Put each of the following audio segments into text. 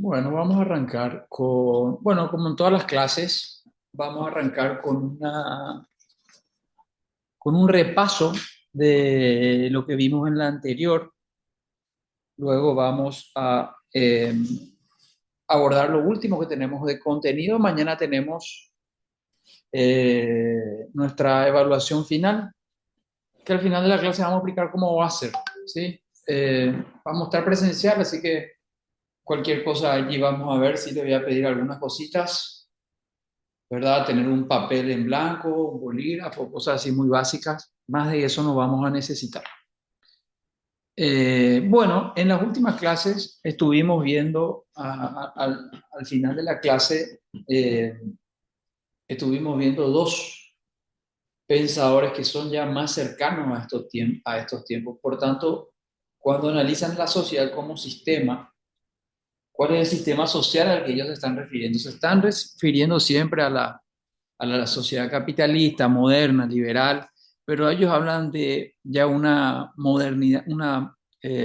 Bueno, vamos a arrancar bueno, como en todas las clases, vamos a arrancar con un repaso de lo que vimos en la anterior. Luego vamos a abordar lo último que tenemos de contenido. Mañana tenemos nuestra evaluación final, que al final de la clase vamos a explicar cómo va a ser, ¿sí? Vamos a estar presencial, así que cualquier cosa allí vamos a ver si le voy a pedir algunas cositas, ¿verdad? Tener un papel en blanco, un bolígrafo, cosas así muy básicas. Más de eso no vamos a necesitar. Bueno, en las últimas clases estuvimos viendo, al final de la clase, estuvimos viendo dos pensadores que son ya más cercanos a estos tiempos. Por tanto, cuando analizan la sociedad como sistema, ¿cuál es el sistema social al que ellos se están refiriendo? Se están refiriendo siempre a la sociedad capitalista, moderna, liberal, pero ellos hablan de ya una modernidad, una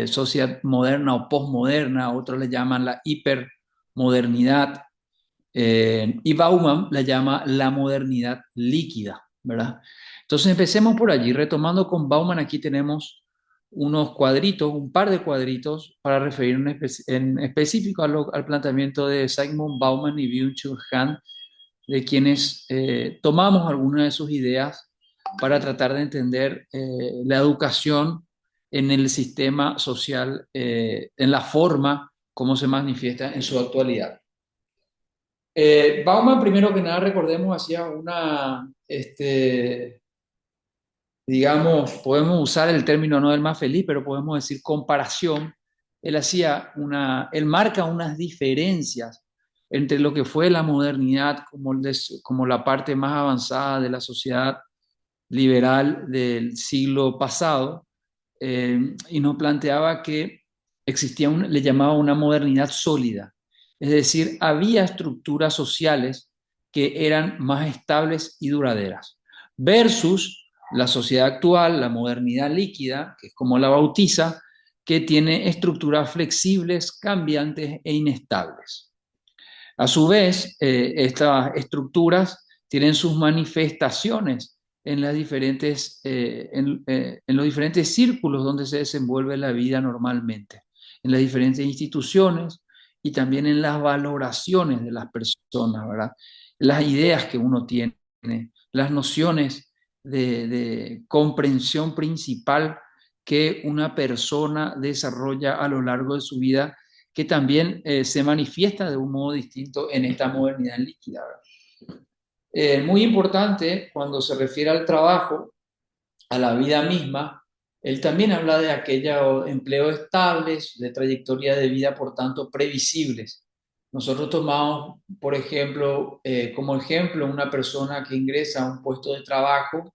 sociedad moderna o posmoderna, otros le llaman la hipermodernidad, y Bauman la llama la modernidad líquida, ¿verdad? Entonces empecemos por allí, retomando con Bauman, aquí tenemos unos cuadritos, un par de cuadritos para referirnos en específico al planteamiento de Zygmunt Bauman y Byung-Chul Han, de quienes tomamos algunas de sus ideas para tratar de entender la educación en el sistema social, en la forma como se manifiesta en su actualidad. Bauman, primero que nada, recordemos, hacía digamos, podemos usar el término no del más feliz, pero podemos decir comparación. Él marca unas diferencias entre lo que fue la modernidad como la parte más avanzada de la sociedad liberal del siglo pasado, y nos planteaba que le llamaba una modernidad sólida. Es decir, había estructuras sociales que eran más estables y duraderas, versus la sociedad actual, la modernidad líquida, que es como la bautiza, que tiene estructuras flexibles, cambiantes e inestables. A su vez, estas estructuras tienen sus manifestaciones en en los diferentes círculos donde se desenvuelve la vida normalmente, en las diferentes instituciones y también en las valoraciones de las personas, ¿verdad? Las ideas que uno tiene, las nociones de comprensión principal que una persona desarrolla a lo largo de su vida, que también se manifiesta de un modo distinto en esta modernidad líquida. Muy importante cuando se refiere al trabajo, a la vida misma, él también habla de aquellos empleos estables, de trayectoria de vida, por tanto, previsibles. Nosotros tomamos, por ejemplo, como ejemplo, una persona que ingresa a un puesto de trabajo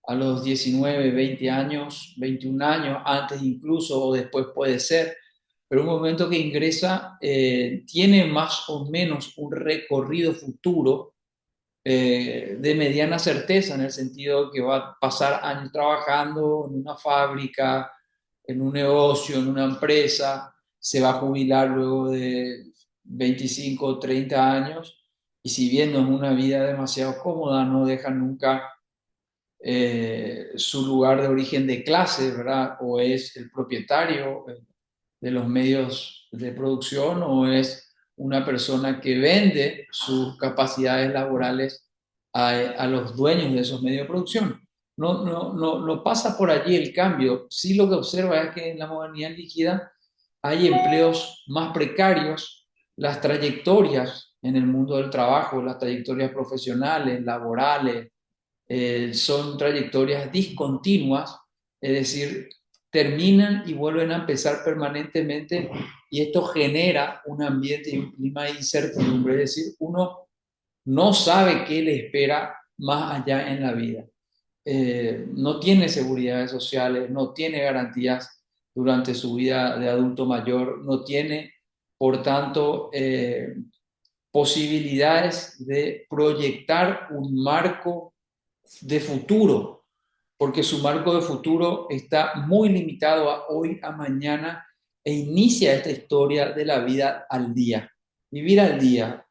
a los 19, 20 años, 21 años, antes incluso o después puede ser, pero un momento que ingresa tiene más o menos un recorrido futuro de mediana certeza, en el sentido que va a pasar años trabajando en una fábrica, en un negocio, en una empresa, se va a jubilar luego de 25 o 30 años, y si bien no es una vida demasiado cómoda, no deja nunca su lugar de origen de clase, ¿verdad? O es el propietario de los medios de producción, o es una persona que vende sus capacidades laborales a los dueños de esos medios de producción. No pasa por allí el cambio. Sí, lo que observa es que en la modernidad líquida hay empleos más precarios, las trayectorias en el mundo del trabajo, las trayectorias profesionales, laborales, son trayectorias discontinuas, es decir, terminan y vuelven a empezar permanentemente, y esto genera un ambiente y un clima de incertidumbre, es decir, uno no sabe qué le espera más allá en la vida. No tiene seguridades sociales, no tiene garantías durante su vida de adulto mayor, no tiene, por tanto, posibilidades de proyectar un marco de futuro, porque su marco de futuro está muy limitado a hoy, a mañana, e inicia esta historia de la vida al día, vivir al día.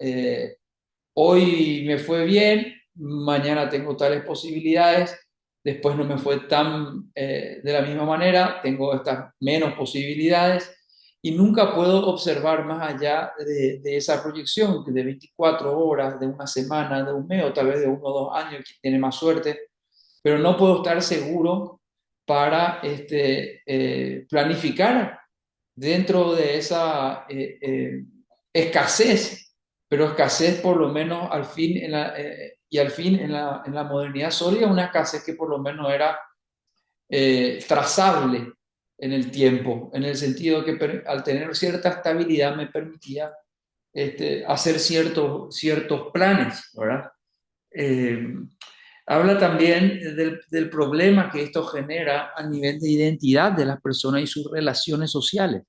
Hoy me fue bien, mañana tengo tales posibilidades, después no me fue tan de la misma manera, tengo estas menos posibilidades y nunca puedo observar más allá de esa proyección de 24 horas, de una semana, de un mes o tal vez de 1 o 2 años, quien tiene más suerte, pero no puedo estar seguro para planificar dentro de esa escasez, pero escasez por lo menos al fin y al fin en la modernidad sólida, una escasez que por lo menos era trazable en el tiempo, en el sentido que al tener cierta estabilidad me permitía hacer ciertos planes, ¿verdad? Eh, Habla también del problema que esto genera a nivel de identidad de las personas y sus relaciones sociales.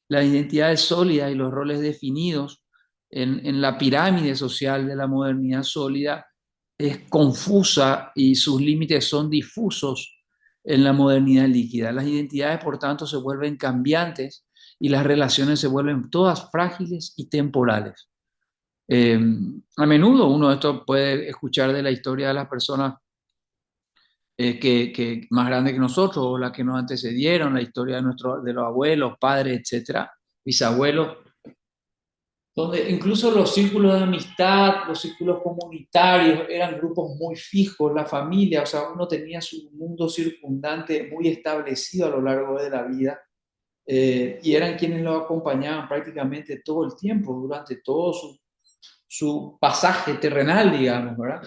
Las identidades sólidas y los roles definidos en la pirámide social de la modernidad sólida es confusa y sus límites son difusos en la modernidad líquida. Las identidades, por tanto, se vuelven cambiantes y las relaciones se vuelven todas frágiles y temporales. Eh, a menudo uno de esto puede escuchar de la historia de las personas que más grandes que nosotros, o las que nos antecedieron, la historia de los abuelos, padres, etcétera, bisabuelos, donde incluso los círculos de amistad, los círculos comunitarios eran grupos muy fijos, la familia, o sea, uno tenía su mundo circundante muy establecido a lo largo de la vida, y eran quienes lo acompañaban prácticamente todo el tiempo, durante todo su pasaje terrenal, digamos, ¿verdad?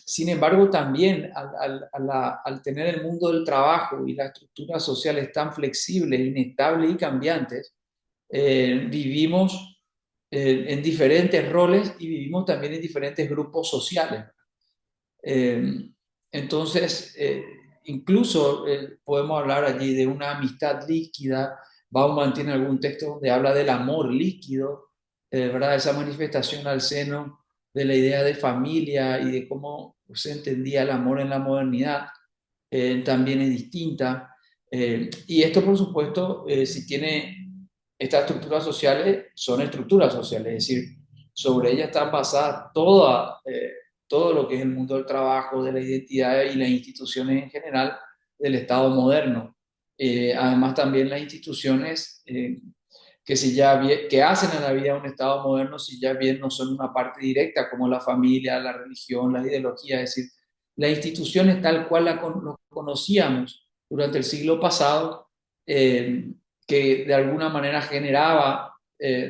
Sin embargo, también al tener el mundo del trabajo y las estructuras sociales tan flexibles, inestables y cambiantes, vivimos en diferentes roles y vivimos también en diferentes grupos sociales. Eh, entonces, incluso podemos hablar allí de una amistad líquida. Bauman tiene algún texto donde habla del amor líquido, ¿verdad? Esa manifestación al seno de la idea de familia y de cómo se entendía el amor en la modernidad, también es distinta. Y esto, por supuesto, si tiene estas estructuras sociales, son estructuras sociales, es decir, sobre ellas están basadas todo lo que es el mundo del trabajo, de la identidad y las instituciones en general del Estado moderno. Además, también las instituciones que, si ya que hacen a la vida un Estado moderno, si ya bien no son una parte directa, como la familia, la religión, la ideología, es decir, las instituciones tal cual lo conocíamos durante el siglo pasado, que de alguna manera generaba,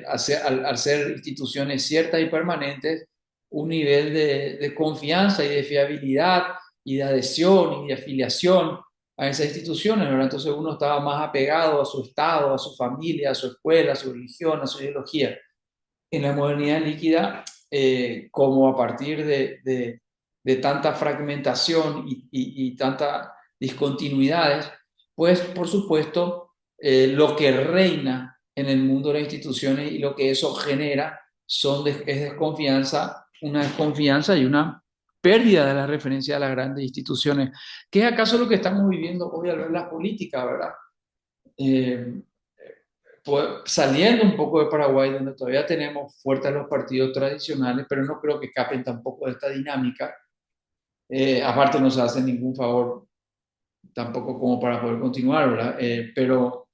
al ser instituciones ciertas y permanentes, un nivel de confianza y de fiabilidad y de adhesión y de afiliación a esas instituciones, ¿verdad? Entonces uno estaba más apegado a su Estado, a su familia, a su escuela, a su religión, a su ideología. En la modernidad líquida, como a partir de tanta fragmentación y tanta discontinuidades, pues por supuesto lo que reina en el mundo de las instituciones y lo que eso genera es desconfianza, una desconfianza y una pérdida de la referencia a las grandes instituciones, que es acaso lo que estamos viviendo hoy al ver las políticas, ¿verdad? Eh, Saliendo un poco de Paraguay, donde todavía tenemos fuertes los partidos tradicionales, pero no creo que escapen tampoco de esta dinámica. Aparte no se hace ningún favor tampoco como para poder continuar, ¿verdad? Pero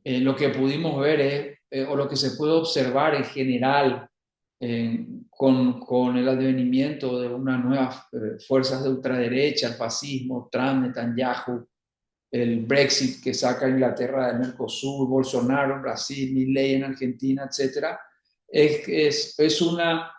lo que pudimos ver o lo que se puede observar en general con el advenimiento de unas nuevas fuerzas de ultraderecha, el fascismo, Trump, Netanyahu, el Brexit que saca a Inglaterra del Mercosur, Bolsonaro en Brasil, Milei en Argentina, etcétera, es una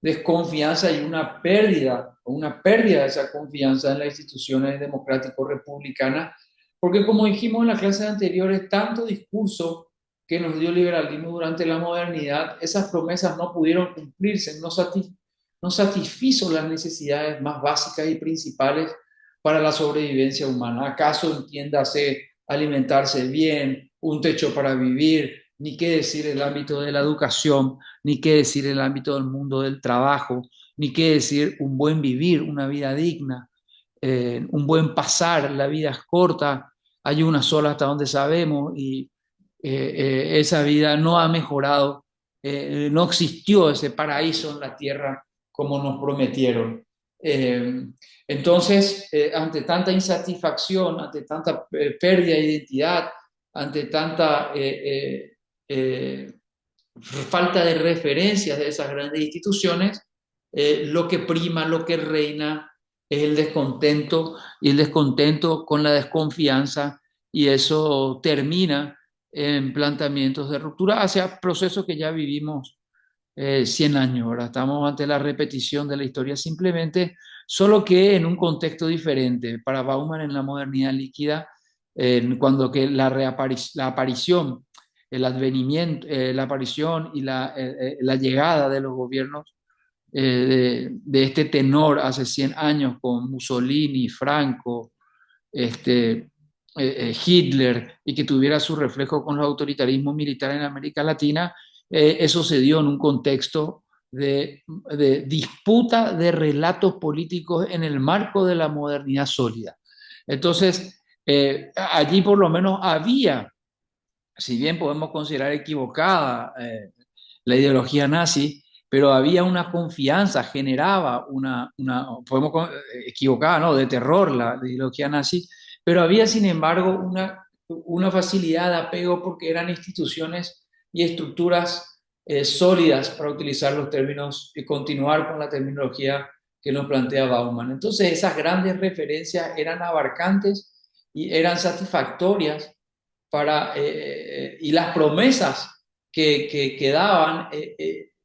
desconfianza y una pérdida de esa confianza en las instituciones democrático-republicanas, porque como dijimos en las clases anteriores, tanto discurso que nos dio el liberalismo durante la modernidad, esas promesas no pudieron cumplirse, no satisfizo las necesidades más básicas y principales para la sobrevivencia humana. ¿Acaso entiéndase alimentarse bien, un techo para vivir, ni qué decir el ámbito de la educación, ni qué decir el ámbito del mundo del trabajo, ni qué decir un buen vivir, una vida digna, un buen pasar, la vida es corta, hay una sola hasta donde sabemos y esa vida no ha mejorado, no existió ese paraíso en la tierra como nos prometieron. Eh, entonces, ante tanta insatisfacción, ante tanta pérdida de identidad, ante tanta falta de referencias de esas grandes instituciones, lo que prima, lo que reina es el descontento y el descontento con la desconfianza y eso termina en planteamientos de ruptura hacia procesos que ya vivimos 100 años. Ahora estamos ante la repetición de la historia simplemente, solo que en un contexto diferente. Para Bauman en la modernidad líquida, cuando que la aparición, el advenimiento, la aparición y la llegada de los gobiernos de este tenor hace 100 años con Mussolini, Franco, Hitler, y que tuviera su reflejo con los autoritarismos militares en América Latina, eso se dio en un contexto de disputa de relatos políticos en el marco de la modernidad sólida. Entonces, allí por lo menos había, si bien podemos considerar equivocada la ideología nazi, pero había una confianza, generaba podemos equivocada, ¿no? De terror la ideología nazi, pero había sin embargo una facilidad de apego porque eran instituciones y estructuras sólidas, para utilizar los términos y continuar con la terminología que nos plantea Bauman. Entonces esas grandes referencias eran abarcantes y eran satisfactorias y las promesas que daban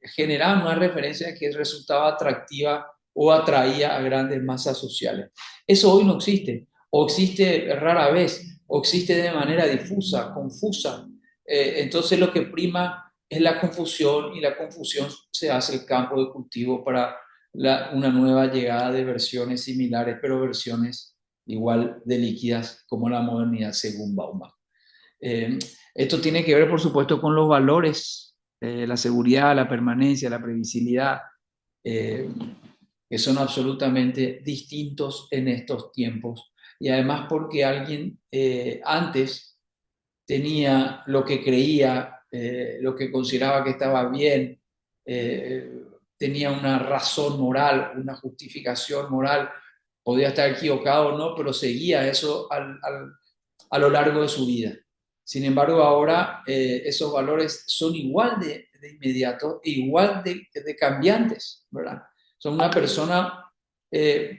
generaban una referencia que resultaba atractiva o atraía a grandes masas sociales. Eso hoy no existe, o existe rara vez, o existe de manera difusa, confusa. Entonces lo que prima es la confusión y la confusión se hace el campo de cultivo para una nueva llegada de versiones similares, pero versiones igual de líquidas como la modernidad según Bauman. Eh, Esto tiene que ver, por supuesto, con los valores, la seguridad, la permanencia, la previsibilidad, eh, que son absolutamente distintos en estos tiempos. Y además porque alguien antes tenía lo que creía, lo que consideraba que estaba bien, eh, tenía una razón moral, una justificación moral, podía estar equivocado o no, pero seguía eso a lo largo de su vida. Sin embargo, ahora esos valores son igual de inmediatos, igual de cambiantes, ¿verdad? Son una persona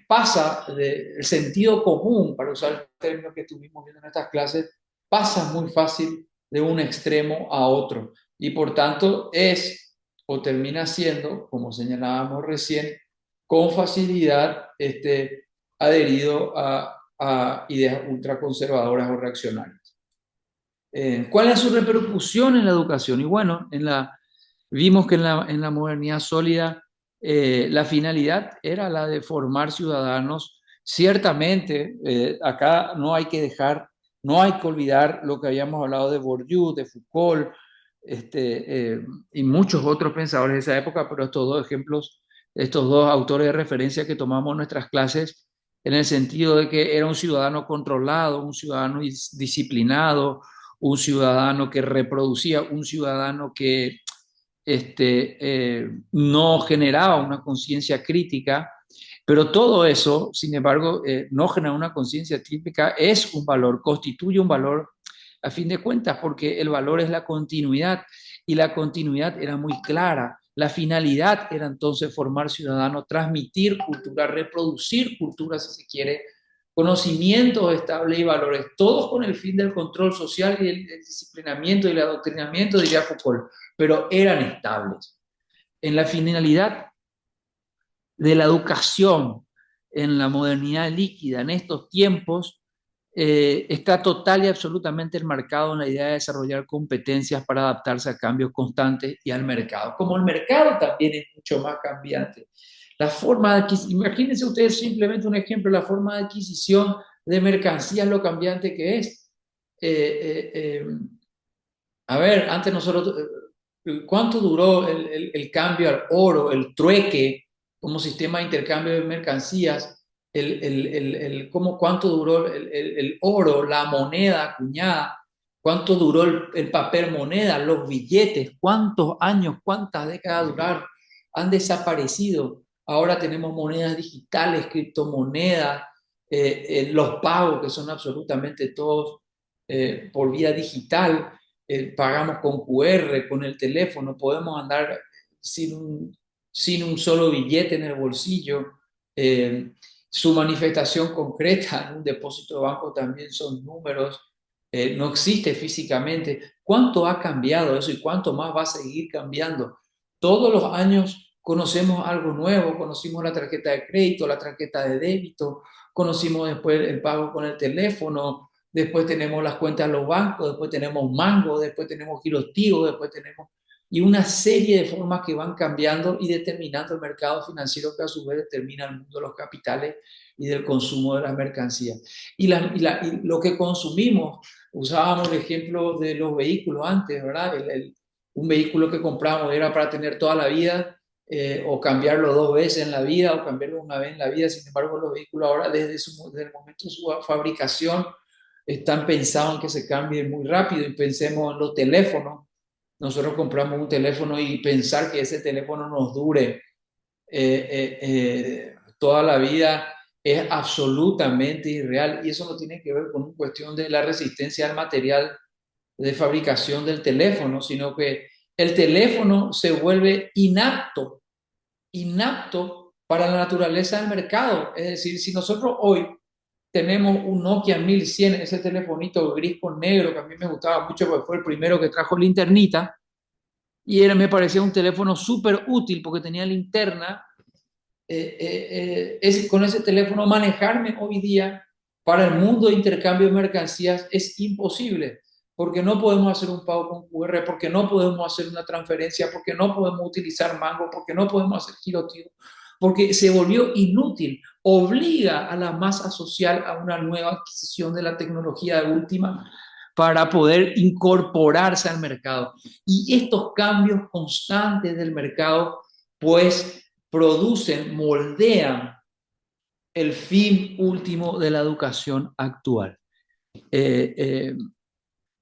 pasa del sentido común, para usar el término que estuvimos viendo en estas clases, pasa muy fácil de un extremo a otro y por tanto es o termina siendo, como señalábamos recién, con facilidad adherido a ideas ultraconservadoras o reaccionarias. ¿Cuál es su repercusión en la educación? Y bueno, vimos que en la modernidad sólida la finalidad era la de formar ciudadanos. Ciertamente, acá no hay que olvidar lo que habíamos hablado de Bourdieu, de Foucault, y muchos otros pensadores de esa época, pero estos dos ejemplos, estos dos autores de referencia que tomamos en nuestras clases, en el sentido de que era un ciudadano controlado, un ciudadano disciplinado, un ciudadano que reproducía, un ciudadano que no generaba una conciencia crítica, pero todo eso, sin embargo, no generar una conciencia crítica es un valor, constituye un valor a fin de cuentas, porque el valor es la continuidad y la continuidad era muy clara. La finalidad era entonces formar ciudadanos, transmitir cultura, reproducir cultura, si se quiere, conocimientos estables y valores, todos con el fin del control social y el disciplinamiento y el adoctrinamiento, diría Foucault, pero eran estables. En la finalidad de la educación en la modernidad líquida, en estos tiempos, está total y absolutamente enmarcado en la idea de desarrollar competencias para adaptarse a cambios constantes y al mercado. Como el mercado también es mucho más cambiante. La forma de adquisición, imagínense ustedes simplemente un ejemplo, la forma de adquisición de mercancías, lo cambiante que es. A ver, antes nosotros, ¿cuánto duró el cambio al oro, el trueque como sistema de intercambio de mercancías? cuánto duró el oro, la moneda acuñada, cuánto duró el papel moneda, los billetes, cuántos años, cuántas décadas duraron, han desaparecido. Ahora tenemos monedas digitales, criptomonedas, los pagos que son absolutamente todos por vía digital, pagamos con QR, con el teléfono, podemos andar sin sin un solo billete en el bolsillo. Eh, Su manifestación concreta en un depósito de banco también son números, no existe físicamente. ¿Cuánto ha cambiado eso y cuánto más va a seguir cambiando? Todos los años conocemos algo nuevo, conocimos la tarjeta de crédito, la tarjeta de débito, conocimos después el pago con el teléfono, después tenemos las cuentas de los bancos, después tenemos Mango, después tenemos Giros Tigo, después tenemos y una serie de formas que van cambiando y determinando el mercado financiero que a su vez determina el mundo de los capitales y del consumo de las mercancías. Y lo que consumimos, usábamos el ejemplo de los vehículos antes, ¿verdad? Un vehículo que compramos era para tener toda la vida, o cambiarlo dos veces en la vida, o cambiarlo una vez en la vida. Sin embargo, los vehículos ahora, desde el momento de su fabricación, están pensados en que se cambien muy rápido. Y pensemos en los teléfonos. Nosotros compramos un teléfono y pensar que ese teléfono nos dure toda la vida es absolutamente irreal, y eso no tiene que ver con una cuestión de la resistencia al material de fabricación del teléfono, sino que el teléfono se vuelve inapto para la naturaleza del mercado. Es decir, si nosotros hoy tenemos un Nokia 1100, ese telefonito gris con negro que a mí me gustaba mucho porque fue el primero que trajo linternita, y me parecía un teléfono súper útil porque tenía linterna. Con ese teléfono manejarme hoy día para el mundo de intercambio de mercancías es imposible, porque no podemos hacer un pago con QR, porque no podemos hacer una transferencia, porque no podemos utilizar Mango, porque no podemos hacer girotiro, porque se volvió inútil, obliga a la masa social a una nueva adquisición de la tecnología de última para poder incorporarse al mercado. Y estos cambios constantes del mercado, pues, producen, moldean el fin último de la educación actual. Eh, eh,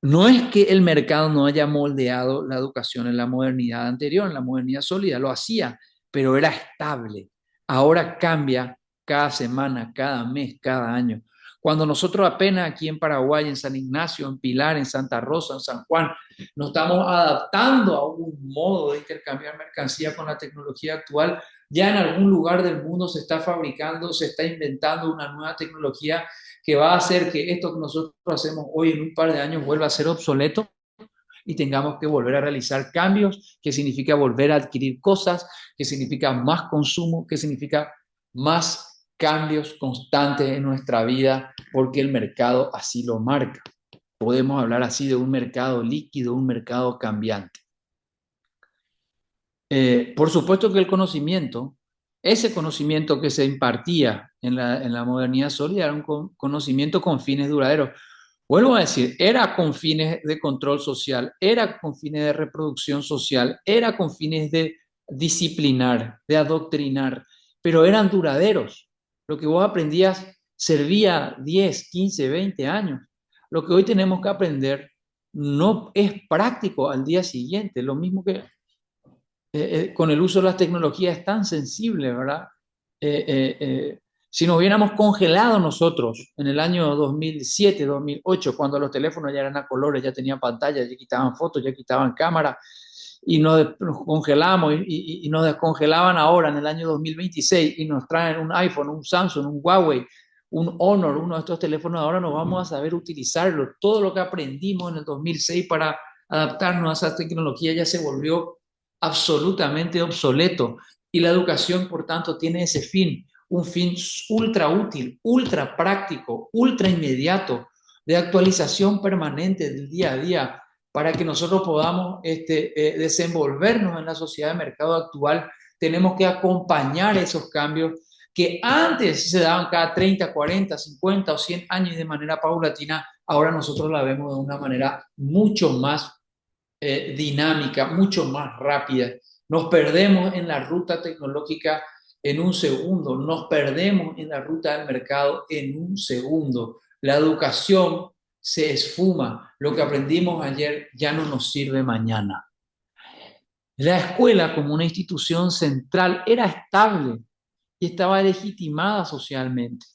no es que el mercado no haya moldeado la educación en la modernidad anterior, en la modernidad sólida, lo hacía, pero era estable. Ahora cambia cada semana, cada mes, cada año. Cuando nosotros apenas aquí en Paraguay, en San Ignacio, en Pilar, en Santa Rosa, en San Juan, nos estamos adaptando a un modo de intercambiar mercancía con la tecnología actual, ya en algún lugar del mundo se está fabricando, se está inventando una nueva tecnología que va a hacer que esto que nosotros hacemos hoy en un par de años vuelva a ser obsoleto y tengamos que volver a realizar cambios, que significa volver a adquirir cosas, que significa más consumo, que significa más cambios constantes en nuestra vida, porque el mercado así lo marca. Podemos hablar así de un mercado líquido, un mercado cambiante. Por supuesto que el conocimiento, ese conocimiento que se impartía en la modernidad sólida, era un conocimiento con fines duraderos. Vuelvo a decir, era con fines de control social, era con fines de reproducción social, era con fines de disciplinar, de adoctrinar, pero eran duraderos. Lo que vos aprendías servía 10, 15, 20 años. Lo que hoy tenemos que aprender no es práctico al día siguiente, lo mismo que con el uso de las tecnologías es tan sensible, ¿verdad? Si nos hubiéramos congelado nosotros en el año 2007, 2008, cuando los teléfonos ya eran a colores, ya tenían pantalla, ya quitaban fotos, ya quitaban cámara, y nos congelamos y nos descongelaban ahora en el año 2026 y nos traen un iPhone, un Samsung, un Huawei, un Honor, uno de estos teléfonos, ahora no vamos a saber utilizarlo. Todo lo que aprendimos en el 2006 para adaptarnos a esa tecnología ya se volvió absolutamente obsoleto, y la educación, por tanto, tiene ese fin, un fin ultra útil, ultra práctico, ultra inmediato, de actualización permanente del día a día, para que nosotros podamos desenvolvernos en la sociedad de mercado actual. Tenemos que acompañar esos cambios que antes se daban cada 30, 40, 50 o 100 años y de manera paulatina. Ahora nosotros la vemos de una manera mucho más dinámica, mucho más rápida. Nos perdemos en la ruta tecnológica en un segundo, nos perdemos en la ruta del mercado en un segundo. La educación se esfuma, lo que aprendimos ayer ya no nos sirve mañana. La escuela como una institución central era estable y estaba legitimada socialmente.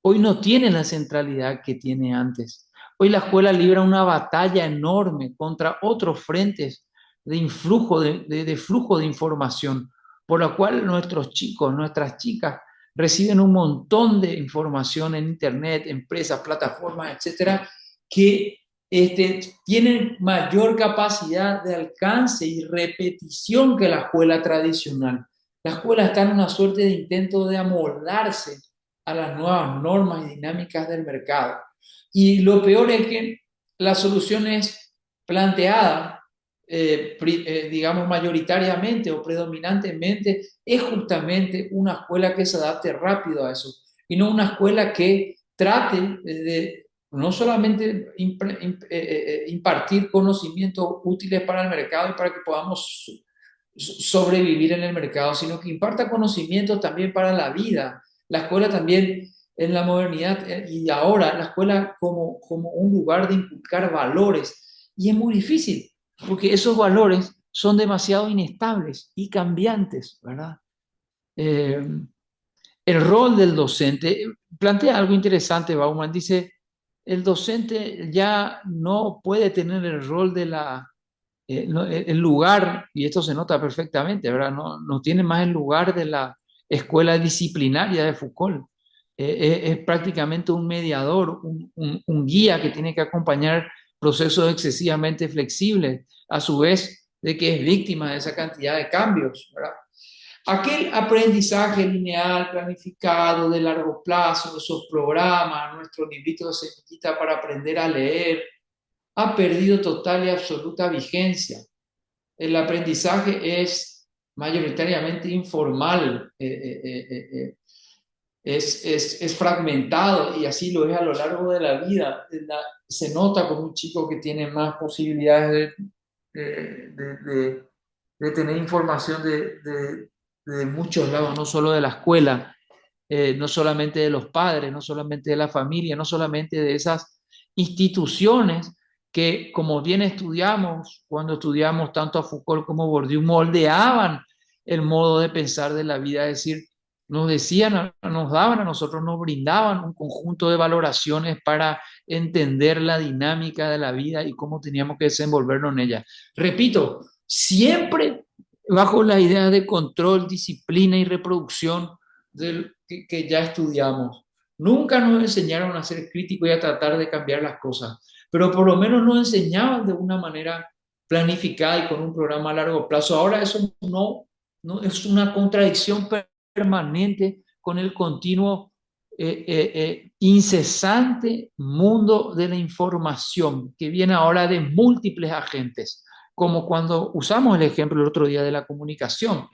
Hoy no tiene la centralidad que tiene antes. Hoy la escuela libra una batalla enorme contra otros frentes de influjo, de flujo de información, por la cual nuestros chicos, nuestras chicas reciben un montón de información en Internet, empresas, plataformas, etcétera, que tienen mayor capacidad de alcance y repetición que la escuela tradicional. La escuela está en una suerte de intento de amoldarse a las nuevas normas y dinámicas del mercado. Y lo peor es que la solución es planteada, digamos, mayoritariamente o predominantemente, es justamente una escuela que se adapte rápido a eso, y no una escuela que trate de no solamente impartir conocimientos útiles para el mercado y para que podamos sobrevivir en el mercado, sino que imparta conocimientos también para la vida. La escuela también en la modernidad y ahora la escuela como un lugar de inculcar valores. Y es muy difícil, porque esos valores son demasiado inestables y cambiantes, ¿verdad? Eh, el rol del docente plantea algo interesante, Bauman. Dice, el docente ya no puede tener el rol de el lugar, y esto se nota perfectamente, ¿verdad? No, no tiene más el lugar de la escuela disciplinaria de Foucault. Es prácticamente un mediador, un guía que tiene que acompañar procesos excesivamente flexibles, a su vez de que es víctima de esa cantidad de cambios, ¿verdad? Aquel aprendizaje lineal, planificado, de largo plazo, esos programas, nuestro librito de semillita para aprender a leer, ha perdido total y absoluta vigencia. El aprendizaje es mayoritariamente informal, es fragmentado, y así lo es a lo largo de la vida. Se nota como un chico que tiene más posibilidades de tener información de muchos lados, no solo de la escuela, no solamente de los padres, no solamente de la familia, no solamente de esas instituciones que, como bien estudiamos, cuando estudiamos tanto a Foucault como Bourdieu, moldeaban el modo de pensar de la vida. Es decir, nos decían, nos daban a nosotros, nos brindaban un conjunto de valoraciones para entender la dinámica de la vida y cómo teníamos que desenvolvernos en ella. Repito, siempre bajo la idea de control, disciplina y reproducción que ya estudiamos. Nunca nos enseñaron a ser críticos y a tratar de cambiar las cosas, pero por lo menos nos enseñaban de una manera planificada y con un programa a largo plazo. Ahora eso no es una contradicción permanente con el continuo incesante mundo de la información que viene ahora de múltiples agentes, como cuando usamos el ejemplo el otro día de la comunicación.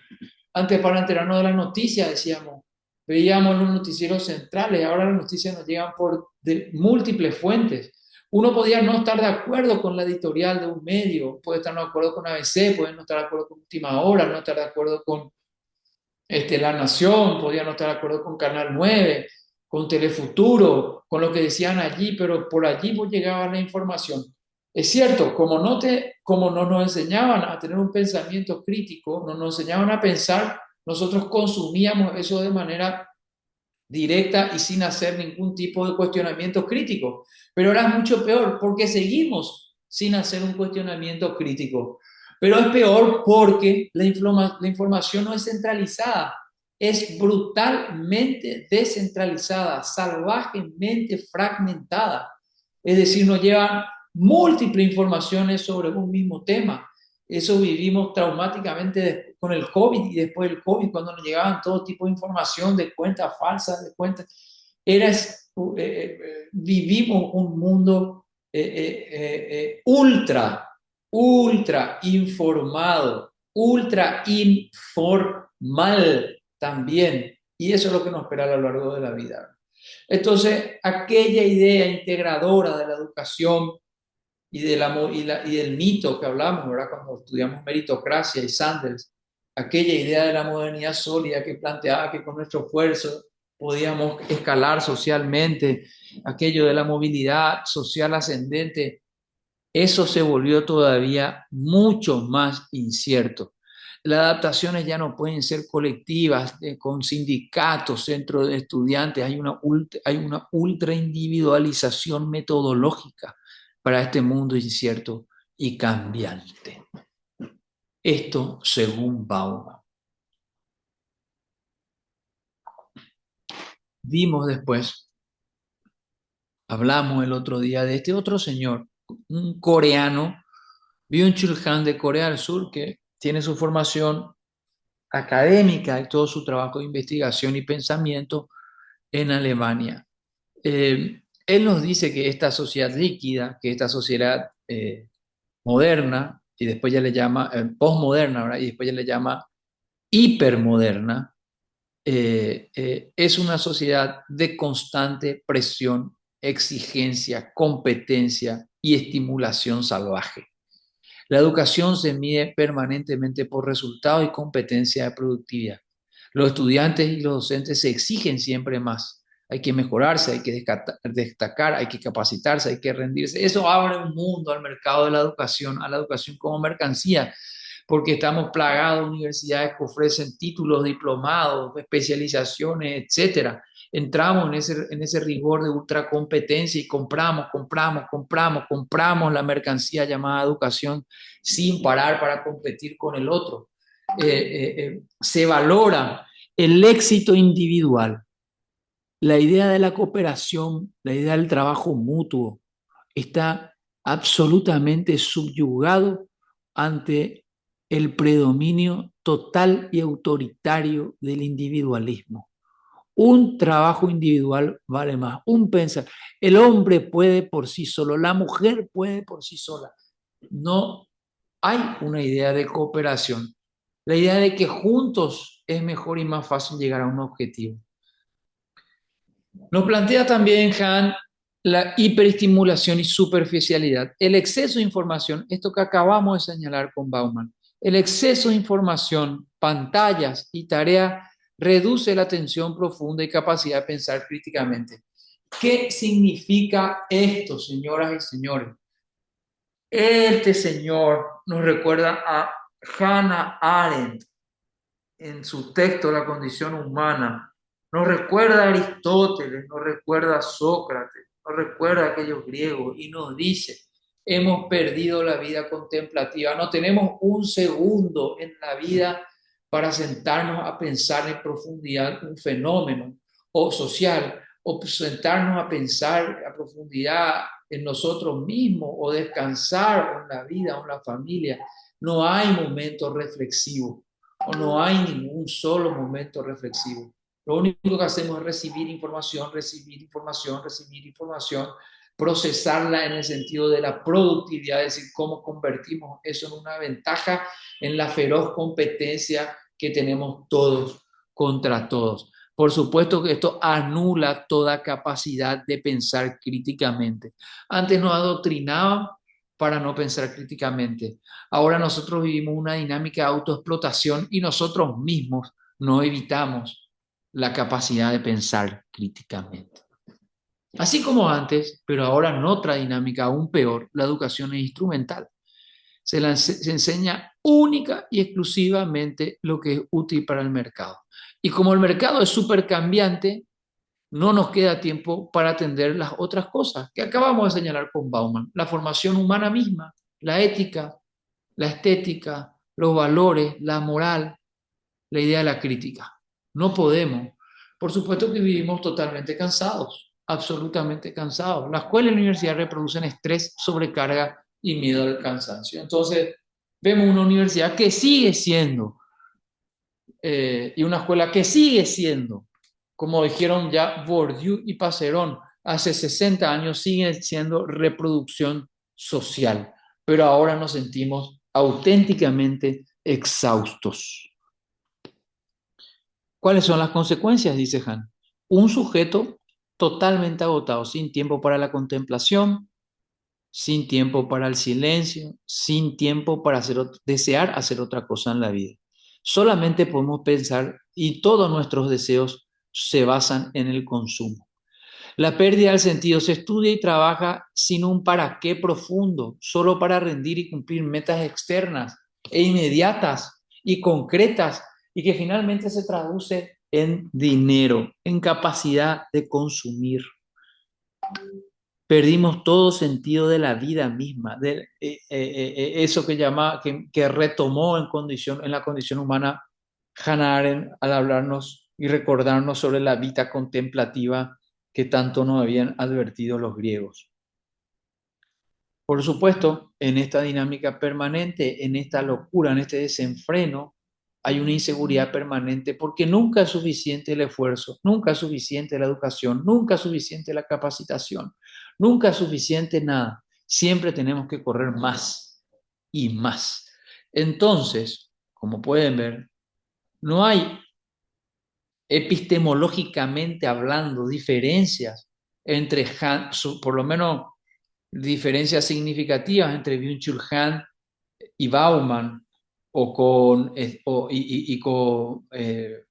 Antes, para enterarnos de las noticias, decíamos, veíamos los noticieros centrales, ahora las noticias nos llegan por de múltiples fuentes. Uno podía no estar de acuerdo con la editorial de un medio, puede estar de acuerdo con ABC, puede no estar de acuerdo con Última Hora, no estar de acuerdo con La Nación, podía no estar de acuerdo con Canal 9, con Telefuturo, con lo que decían allí, pero por allí pues llegaba la información. Es cierto, como no nos enseñaban a tener un pensamiento crítico, no nos enseñaban a pensar, nosotros consumíamos eso de manera directa y sin hacer ningún tipo de cuestionamiento crítico. Pero ahora es mucho peor porque seguimos sin hacer un cuestionamiento crítico. Pero es peor porque la información no es centralizada, es brutalmente descentralizada, salvajemente fragmentada. Es decir, nos llevan múltiples informaciones sobre un mismo tema. Eso vivimos traumáticamente con el COVID y después del COVID, cuando nos llegaban todo tipo de información de cuentas falsas, de cuentas. Vivimos un mundo ultra informado, ultra informal también. Y eso es lo que nos espera a lo largo de la vida. Entonces, aquella idea integradora de la educación y del mito que hablamos, ¿verdad? Cuando estudiamos meritocracia y Sanders, aquella idea de la modernidad sólida que planteaba que con nuestro esfuerzo podíamos escalar socialmente, aquello de la movilidad social ascendente, eso se volvió todavía mucho más incierto. Las adaptaciones ya no pueden ser colectivas, con sindicatos, centros de estudiantes, hay una ultra individualización metodológica para este mundo incierto y cambiante. Esto según Bauman. Vimos después, hablamos el otro día de este otro señor, un coreano, Byung-Chul Han de Corea del Sur, que tiene su formación académica y todo su trabajo de investigación y pensamiento en Alemania. Él nos dice que esta sociedad líquida, que esta sociedad moderna, y después ya le llama postmoderna, ¿verdad? Y después ya le llama hipermoderna, es una sociedad de constante presión, exigencia, competencia y estimulación salvaje. La educación se mide permanentemente por resultados y competencia de productividad. Los estudiantes y los docentes se exigen siempre más. Hay que mejorarse, hay que destacar, hay que capacitarse, hay que rendirse. Eso abre un mundo al mercado de la educación, a la educación como mercancía, porque estamos plagados de universidades que ofrecen títulos, diplomados, especializaciones, etcétera. Entramos en ese rigor de ultracompetencia y compramos la mercancía llamada educación sin parar para competir con el otro. Se valora el éxito individual, la idea de la cooperación, la idea del trabajo mutuo, está absolutamente subyugado ante el predominio total y autoritario del individualismo. Un trabajo individual vale más, un pensar. El hombre puede por sí solo, la mujer puede por sí sola. No hay una idea de cooperación, la idea de que juntos es mejor y más fácil llegar a un objetivo. Nos plantea también Han la hiperestimulación y superficialidad, el exceso de información, esto que acabamos de señalar con Bauman, el exceso de información, pantallas y tarea reduce la atención profunda y capacidad de pensar críticamente. ¿Qué significa esto, señoras y señores? Este señor nos recuerda a Hannah Arendt en su texto La condición humana, nos recuerda a Aristóteles, nos recuerda a Sócrates, nos recuerda a aquellos griegos y nos dice, hemos perdido la vida contemplativa, no tenemos un segundo en la vida para sentarnos a pensar en profundidad un fenómeno o social, o sentarnos a pensar a profundidad en nosotros mismos, o descansar en la vida o en la familia. No hay momento reflexivo, o no hay ningún solo momento reflexivo. Lo único que hacemos es recibir información, procesarla en el sentido de la productividad, es decir, cómo convertimos eso en una ventaja en la feroz competencia que tenemos todos contra todos. Por supuesto que esto anula toda capacidad de pensar críticamente. Antes nos adoctrinaban para no pensar críticamente. Ahora nosotros vivimos una dinámica de autoexplotación y nosotros mismos no evitamos la capacidad de pensar críticamente. Así como antes, pero ahora en otra dinámica aún peor, la educación es instrumental. Se enseña única y exclusivamente lo que es útil para el mercado. Y como el mercado es súper cambiante, no nos queda tiempo para atender las otras cosas que acabamos de señalar con Bauman. La formación humana misma, la ética, la estética, los valores, la moral, la idea de la crítica. No podemos. Por supuesto que vivimos totalmente cansados, absolutamente cansados. La escuela y la universidad reproducen estrés, sobrecarga y miedo al cansancio. Entonces, vemos una universidad que sigue siendo y una escuela que sigue siendo, como dijeron ya Bourdieu y Passerón, hace 60 años sigue siendo reproducción social, pero ahora nos sentimos auténticamente exhaustos. ¿Cuáles son las consecuencias? Dice Han. Un sujeto totalmente agotado, sin tiempo para la contemplación, sin tiempo para el silencio, sin tiempo para desear hacer otra cosa en la vida. Solamente podemos pensar y todos nuestros deseos se basan en el consumo. La pérdida del sentido se estudia y trabaja sin un para qué profundo, solo para rendir y cumplir metas externas e inmediatas y concretas y que finalmente se traduce en dinero, en capacidad de consumir. Perdimos todo sentido de la vida misma, de eso que retomó en la condición humana Hannah Arendt al hablarnos y recordarnos sobre la vida contemplativa que tanto nos habían advertido los griegos. Por supuesto, en esta dinámica permanente, en esta locura, en este desenfreno, hay una inseguridad permanente porque nunca es suficiente el esfuerzo, nunca es suficiente la educación, nunca es suficiente la capacitación, nunca es suficiente nada. Siempre tenemos que correr más y más. Entonces, como pueden ver, no hay epistemológicamente hablando diferencias entre, por lo menos diferencias significativas entre Byung-Chul Han y Bauman, o con, y con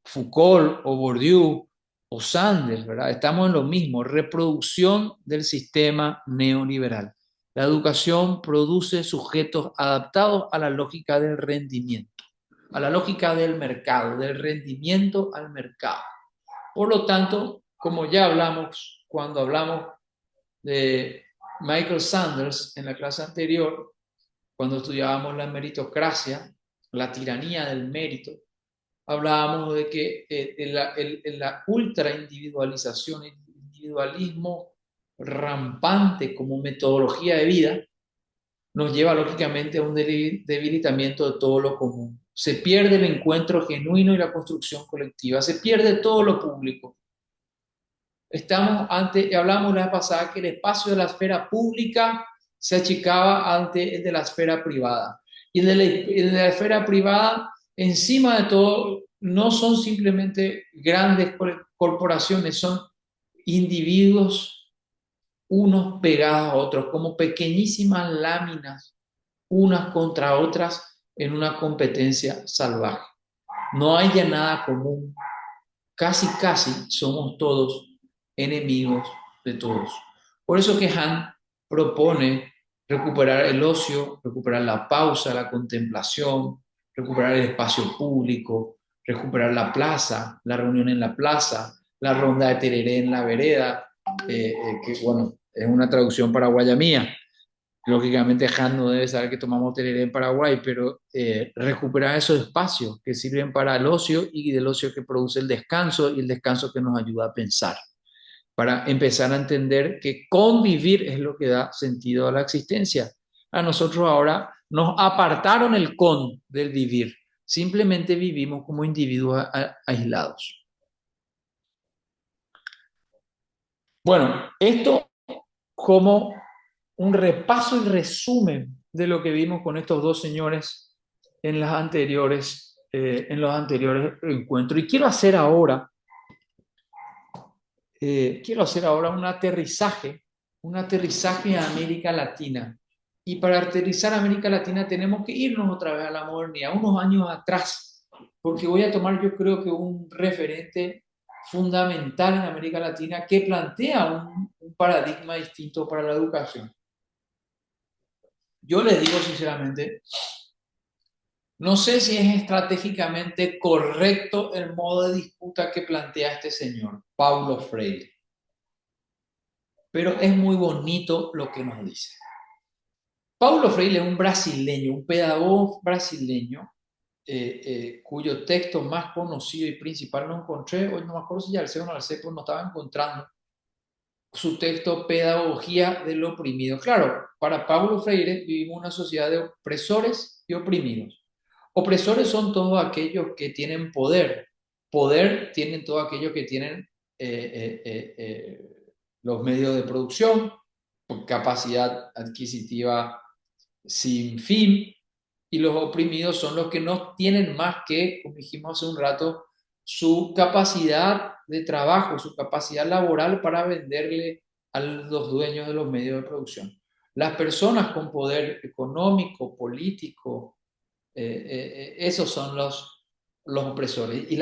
Foucault o Bourdieu o Sanders, ¿verdad? Estamos en lo mismo, reproducción del sistema neoliberal. La educación produce sujetos adaptados a la lógica del rendimiento, a la lógica del mercado, del rendimiento al mercado. Por lo tanto, como ya hablamos cuando hablamos de Michael Sanders en la clase anterior, cuando estudiábamos la meritocracia, la tiranía del mérito, hablábamos de que la ultra individualización, el individualismo rampante como metodología de vida, nos lleva lógicamente a un debilitamiento de todo lo común. Se pierde el encuentro genuino y la construcción colectiva, se pierde todo lo público. Hablamos la vez pasada que el espacio de la esfera pública se achicaba ante el de la esfera privada. Y el de la esfera privada, encima de todo, no son simplemente grandes corporaciones, son individuos unos pegados a otros, como pequeñísimas láminas, unas contra otras en una competencia salvaje. No hay ya nada común. Casi somos todos enemigos de todos. Por eso que Han propone recuperar el ocio, recuperar la pausa, la contemplación, recuperar el espacio público, recuperar la plaza, la reunión en la plaza, la ronda de tereré en la vereda, que bueno, es una traducción paraguaya mía. Lógicamente, Han no debe saber que tomamos tereré en Paraguay, pero recuperar esos espacios que sirven para el ocio y del ocio que produce el descanso y el descanso que nos ayuda a pensar, para empezar a entender que convivir es lo que da sentido a la existencia. A nosotros ahora nos apartaron el con del vivir, simplemente vivimos como individuos aislados. Bueno, esto como un repaso y resumen de lo que vimos con estos dos señores en en los anteriores encuentros. Y quiero hacer ahora un aterrizaje a América Latina. Y para aterrizar a América Latina tenemos que irnos otra vez a la modernidad, unos años atrás, porque voy a tomar yo creo que un referente fundamental en América Latina que plantea un paradigma distinto para la educación. Yo les digo sinceramente, no sé si es estratégicamente correcto el modo de disputa que plantea este señor, Paulo Freire, pero es muy bonito lo que nos dice. Paulo Freire es un brasileño, un pedagogo brasileño, cuyo texto más conocido y principal no encontré, hoy no me acuerdo si ya alcé o no alcé, pues no estaba encontrando su texto Pedagogía del Oprimido. Claro, para Paulo Freire vivimos una sociedad de opresores y oprimidos. Opresores son todos aquellos que tienen poder. Poder tienen todos aquellos que tienen los medios de producción, capacidad adquisitiva sin fin, y los oprimidos son los que no tienen más que, como dijimos hace un rato, su capacidad de trabajo, su capacidad laboral para venderle a los dueños de los medios de producción. Las personas con poder económico, político, esos son los opresores. Y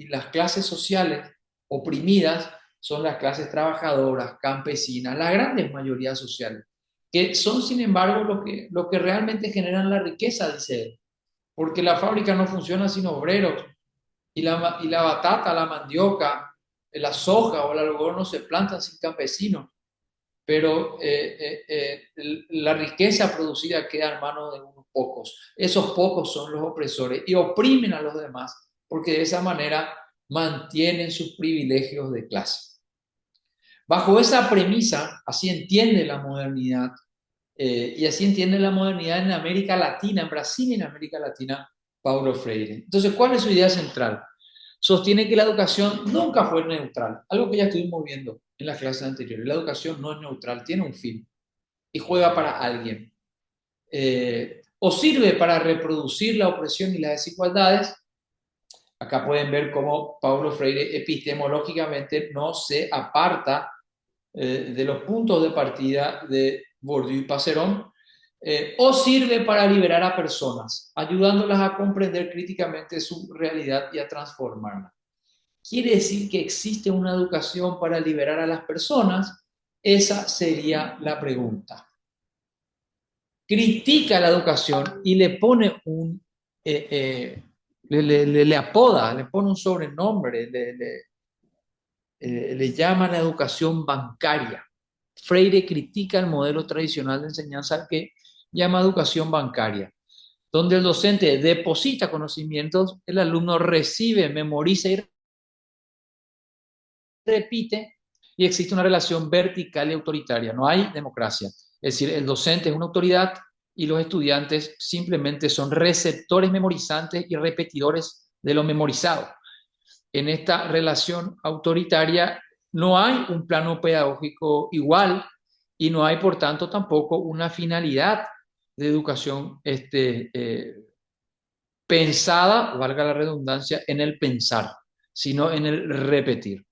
las clases sociales oprimidas son las clases trabajadoras, campesinas, las grandes mayorías sociales, que son, sin embargo, lo que realmente generan la riqueza, dice él, porque la fábrica no funciona sin obreros, y la batata, la mandioca, la soja o el algodón no se plantan sin campesinos, pero la riqueza producida queda en manos de unos pocos. Esos pocos son los opresores y oprimen a los demás, porque de esa manera mantienen sus privilegios de clase. Bajo esa premisa, así entiende la modernidad, y así entiende la modernidad en América Latina, en Brasil y en América Latina, Paulo Freire. Entonces, ¿cuál es su idea central? Sostiene que la educación nunca fue neutral, algo que ya estuvimos viendo en las clases anteriores. La educación no es neutral, tiene un fin y juega para alguien. O sirve para reproducir la opresión y las desigualdades. Acá pueden ver cómo Paulo Freire epistemológicamente no se aparta de los puntos de partida de Bourdieu y Passerón, o sirve para liberar a personas, ayudándolas a comprender críticamente su realidad y a transformarla. ¿Quiere decir que existe una educación para liberar a las personas? Esa sería la pregunta. Critica la educación y le pone le apoda, le pone un sobrenombre, le llama la educación bancaria. Freire critica el modelo tradicional de enseñanza que llama educación bancaria, donde el docente deposita conocimientos, el alumno recibe, memoriza y repite, y existe una relación vertical y autoritaria. No hay democracia. Es decir, el docente es una autoridad y los estudiantes simplemente son receptores memorizantes y repetidores de lo memorizado. En esta relación autoritaria no hay un plano pedagógico igual y no hay, por tanto, tampoco una finalidad de educación pensada, valga la redundancia, en el pensar, sino en el repetir.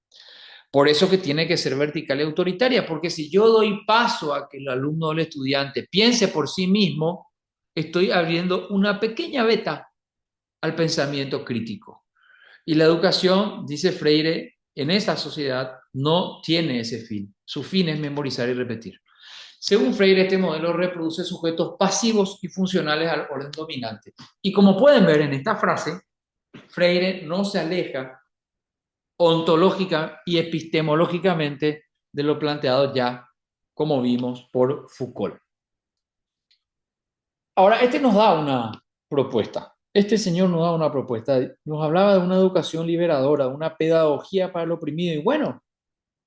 Por eso que tiene que ser vertical y autoritaria, porque si yo doy paso a que el alumno o el estudiante piense por sí mismo, estoy abriendo una pequeña veta al pensamiento crítico. Y la educación, dice Freire, en esta sociedad no tiene ese fin. Su fin es memorizar y repetir. Según Freire, este modelo reproduce sujetos pasivos y funcionales al orden dominante. Y como pueden ver en esta frase, Freire no se aleja ontológica y epistemológicamente de lo planteado ya, como vimos, por Foucault. Ahora, este nos da una propuesta. Este señor nos da una propuesta. Nos hablaba de una educación liberadora, una pedagogía para el oprimido. Y bueno,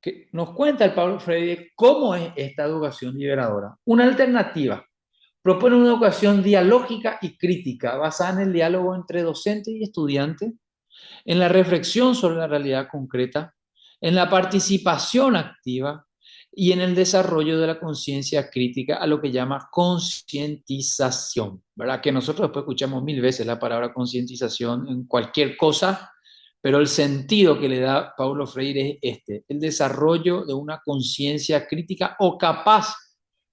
que nos cuenta el Pablo Freire cómo es esta educación liberadora. Una alternativa. Propone una educación dialógica y crítica, basada en el diálogo entre docente y estudiante, en la reflexión sobre la realidad concreta, en la participación activa y en el desarrollo de la conciencia crítica, a lo que llama concientización, ¿verdad? Que nosotros después escuchamos mil veces la palabra concientización en cualquier cosa, pero el sentido que le da Paulo Freire es el desarrollo de una conciencia crítica o capaz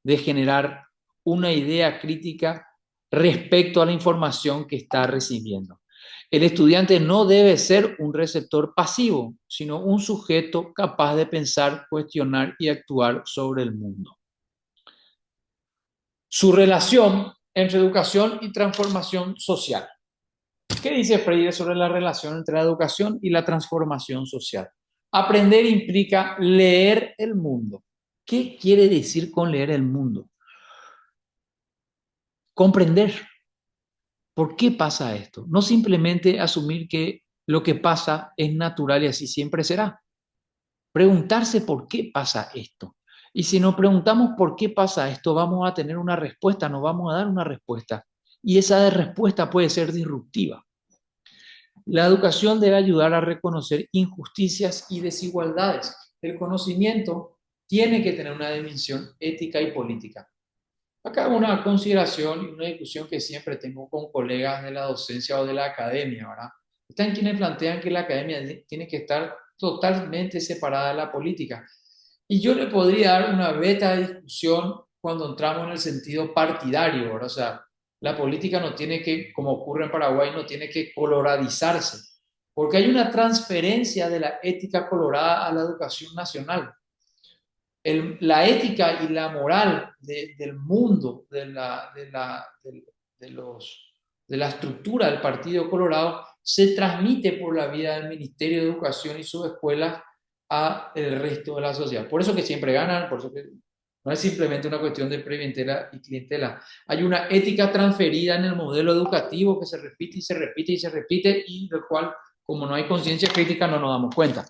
de generar una idea crítica respecto a la información que está recibiendo. El estudiante no debe ser un receptor pasivo, sino un sujeto capaz de pensar, cuestionar y actuar sobre el mundo. Su relación entre educación y transformación social. ¿Qué dice Freire sobre la relación entre la educación y la transformación social? Aprender implica leer el mundo. ¿Qué quiere decir con leer el mundo? Comprender. ¿Por qué pasa esto? No simplemente asumir que lo que pasa es natural y así siempre será. Preguntarse por qué pasa esto. Y si nos preguntamos por qué pasa esto, vamos a tener una respuesta, nos vamos a dar una respuesta. Y esa respuesta puede ser disruptiva. La educación debe ayudar a reconocer injusticias y desigualdades. El conocimiento tiene que tener una dimensión ética y política. Acá una consideración y una discusión que siempre tengo con colegas de la docencia o de la academia, ¿verdad? Están quienes plantean que la academia tiene que estar totalmente separada de la política. Y yo le podría dar una beta de discusión cuando entramos en el sentido partidario, ¿verdad? O sea, La política no tiene que, como ocurre en Paraguay, no tiene que coloradizarse, porque hay una transferencia de la ética colorada a la educación nacional. La ética y la moral del mundo, de la estructura del Partido Colorado, se transmite por la vía del Ministerio de Educación y sus escuelas a el resto de la sociedad. Por eso que siempre ganan, por eso que no es simplemente una cuestión de preventela y clientela. Hay una ética transferida en el modelo educativo que se repite y se repite y se repite, y del cual, como no hay conciencia crítica, no nos damos cuenta.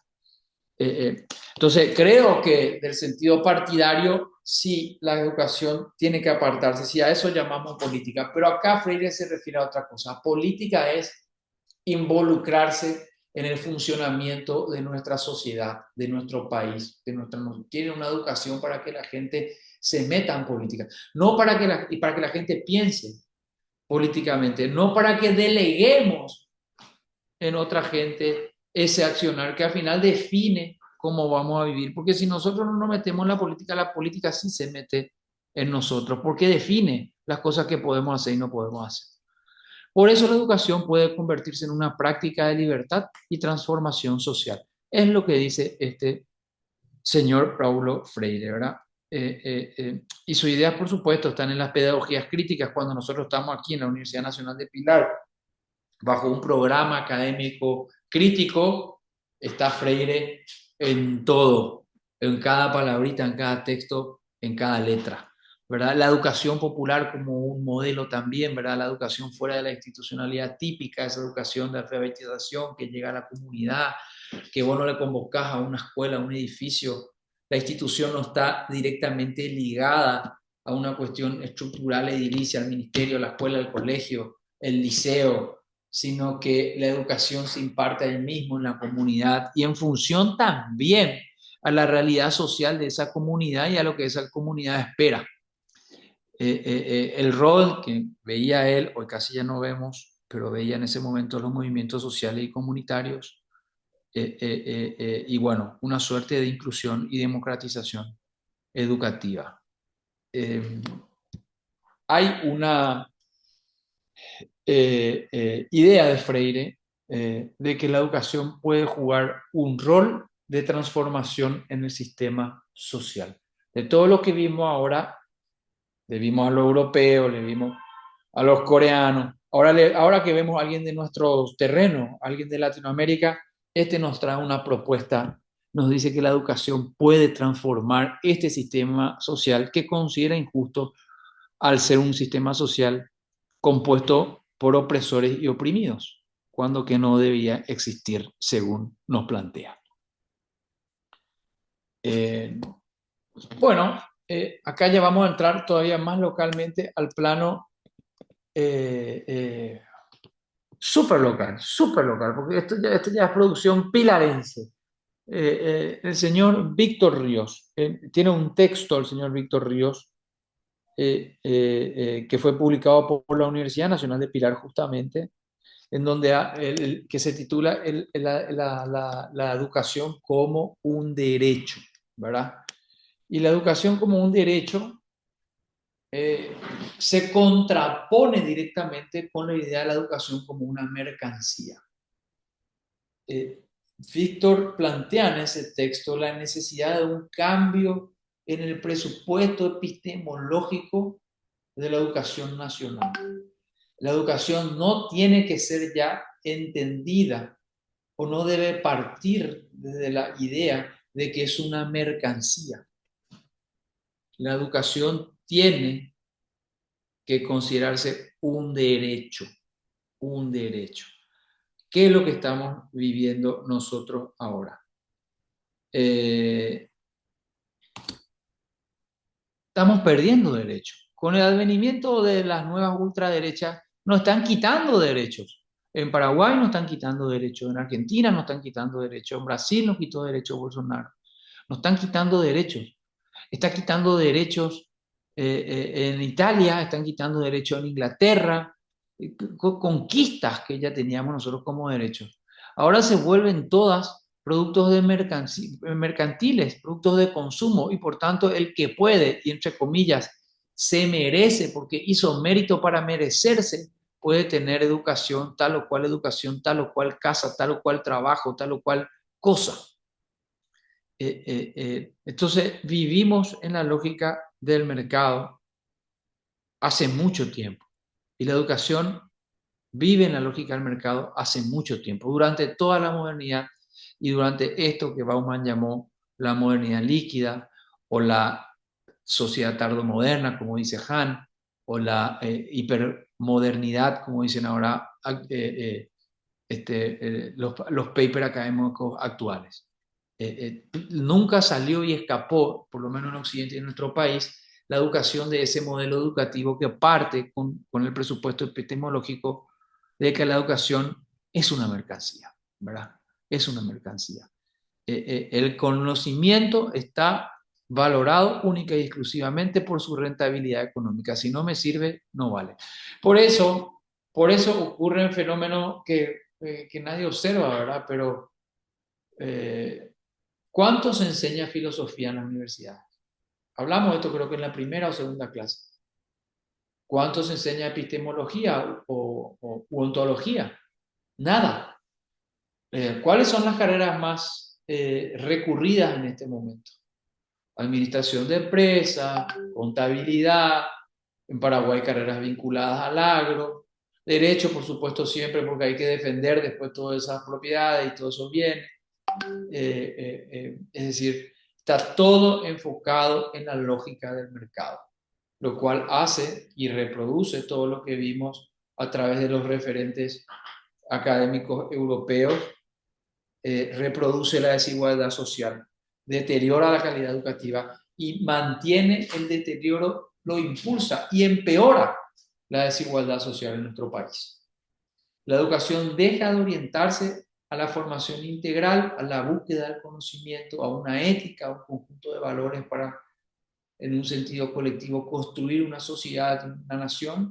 Entonces, creo que del sentido partidario, sí, la educación tiene que apartarse, sí, a eso llamamos política, pero acá Freire se refiere a otra cosa. Política es involucrarse en el funcionamiento de nuestra sociedad, de nuestro país, tiene una educación para que la gente se meta en política, no para y para que la gente piense políticamente, no para que deleguemos en otra gente ese accionar que al final define cómo vamos a vivir. Porque si nosotros no nos metemos en la política sí se mete en nosotros, porque define las cosas que podemos hacer y no podemos hacer. Por eso la educación puede convertirse en una práctica de libertad y transformación social. Es lo que dice este señor Paulo Freire, ¿verdad? Y sus ideas, por supuesto, están en las pedagogías críticas cuando nosotros estamos aquí en la Universidad Nacional de Pilar bajo un programa académico crítico, está Freire en todo, en cada palabrita, en cada texto, en cada letra, ¿verdad? La educación popular como un modelo también, ¿verdad? La educación fuera de la institucionalidad típica, esa educación de alfabetización que llega a la comunidad, que vos no le convocás a una escuela, a un edificio, la institución no está directamente ligada a una cuestión estructural edilicia, al ministerio, a la escuela, al colegio, el liceo, sino que la educación se imparte ahí mismo en la comunidad y en función también a la realidad social de esa comunidad y a lo que esa comunidad espera. El rol que veía él, hoy casi ya no vemos, pero veía en ese momento los movimientos sociales y comunitarios, y bueno, una suerte de inclusión y democratización educativa. Hay una idea de Freire de que la educación puede jugar un rol de transformación en el sistema social. De todo lo que vimos ahora, le vimos a los europeos, le vimos a los coreanos, ahora que vemos a alguien de nuestros terrenos, alguien de Latinoamérica, este nos trae una propuesta, nos dice que la educación puede transformar este sistema social que considera injusto al ser un sistema social compuesto por opresores y oprimidos, cuando que no debía existir según nos plantea. Eh, bueno, acá ya vamos a entrar todavía más localmente al plano súper local, porque esto ya es producción pilarense. El señor Víctor Ríos, tiene un texto el señor Víctor Ríos, que fue publicado por la Universidad Nacional de Pilar justamente, en donde que se titula la educación como un derecho, ¿verdad? Y la educación como un derecho se contrapone directamente con la idea de la educación como una mercancía. Víctor plantea en ese texto la necesidad de un cambio en el presupuesto epistemológico de la educación nacional. La educación no tiene que ser ya entendida o no debe partir desde la idea de que es una mercancía. La educación tiene que considerarse un derecho, un derecho. ¿Qué es lo que estamos viviendo nosotros ahora? Estamos perdiendo derechos. Con el advenimiento de las nuevas ultraderechas, nos están quitando derechos. En Paraguay nos están quitando derechos, en Argentina nos están quitando derechos, en Brasil nos quitó derechos Bolsonaro. Nos están quitando derechos. Está quitando derechos en Italia, están quitando derechos en Inglaterra, conquistas que ya teníamos nosotros como derechos. Ahora se vuelven todas productos de mercantiles, productos de consumo, y por tanto el que puede, y entre comillas, se merece, porque hizo mérito para merecerse, puede tener educación, tal o cual educación, tal o cual casa, tal o cual trabajo, tal o cual cosa. Entonces, vivimos en la lógica del mercado hace mucho tiempo y la educación vive en la lógica del mercado hace mucho tiempo, durante toda la modernidad y durante esto que Bauman llamó la modernidad líquida o la sociedad tardomoderna, como dice Hahn, o la hipermodernidad, como dicen ahora los papers académicos actuales. Nunca salió y escapó, por lo menos en Occidente y en nuestro país, la educación de ese modelo educativo que parte con el presupuesto epistemológico de que la educación es una mercancía, ¿verdad? Es una mercancía. El conocimiento está valorado única y exclusivamente por su rentabilidad económica. Si no me sirve, no vale. Por eso, por eso ocurre un fenómeno que nadie observa, ¿verdad? Pero eh, ¿cuánto se enseña filosofía en la universidad? Hablamos de esto creo que en la primera o segunda clase. ¿Cuánto se enseña epistemología u ontología? Nada. ¿Cuáles son las carreras más recurridas en este momento? Administración de empresas, contabilidad, en Paraguay carreras vinculadas al agro, derecho, por supuesto, siempre porque hay que defender después todas esas propiedades y todos esos bienes. Es decir, está todo enfocado en la lógica del mercado, lo cual hace y reproduce todo lo que vimos a través de los referentes académicos europeos, reproduce la desigualdad social, deteriora la calidad educativa y mantiene el deterioro, lo impulsa y empeora la desigualdad social en nuestro país. La educación deja de orientarse a la formación integral, a la búsqueda del conocimiento, a una ética, a un conjunto de valores para, en un sentido colectivo, construir una sociedad, una nación,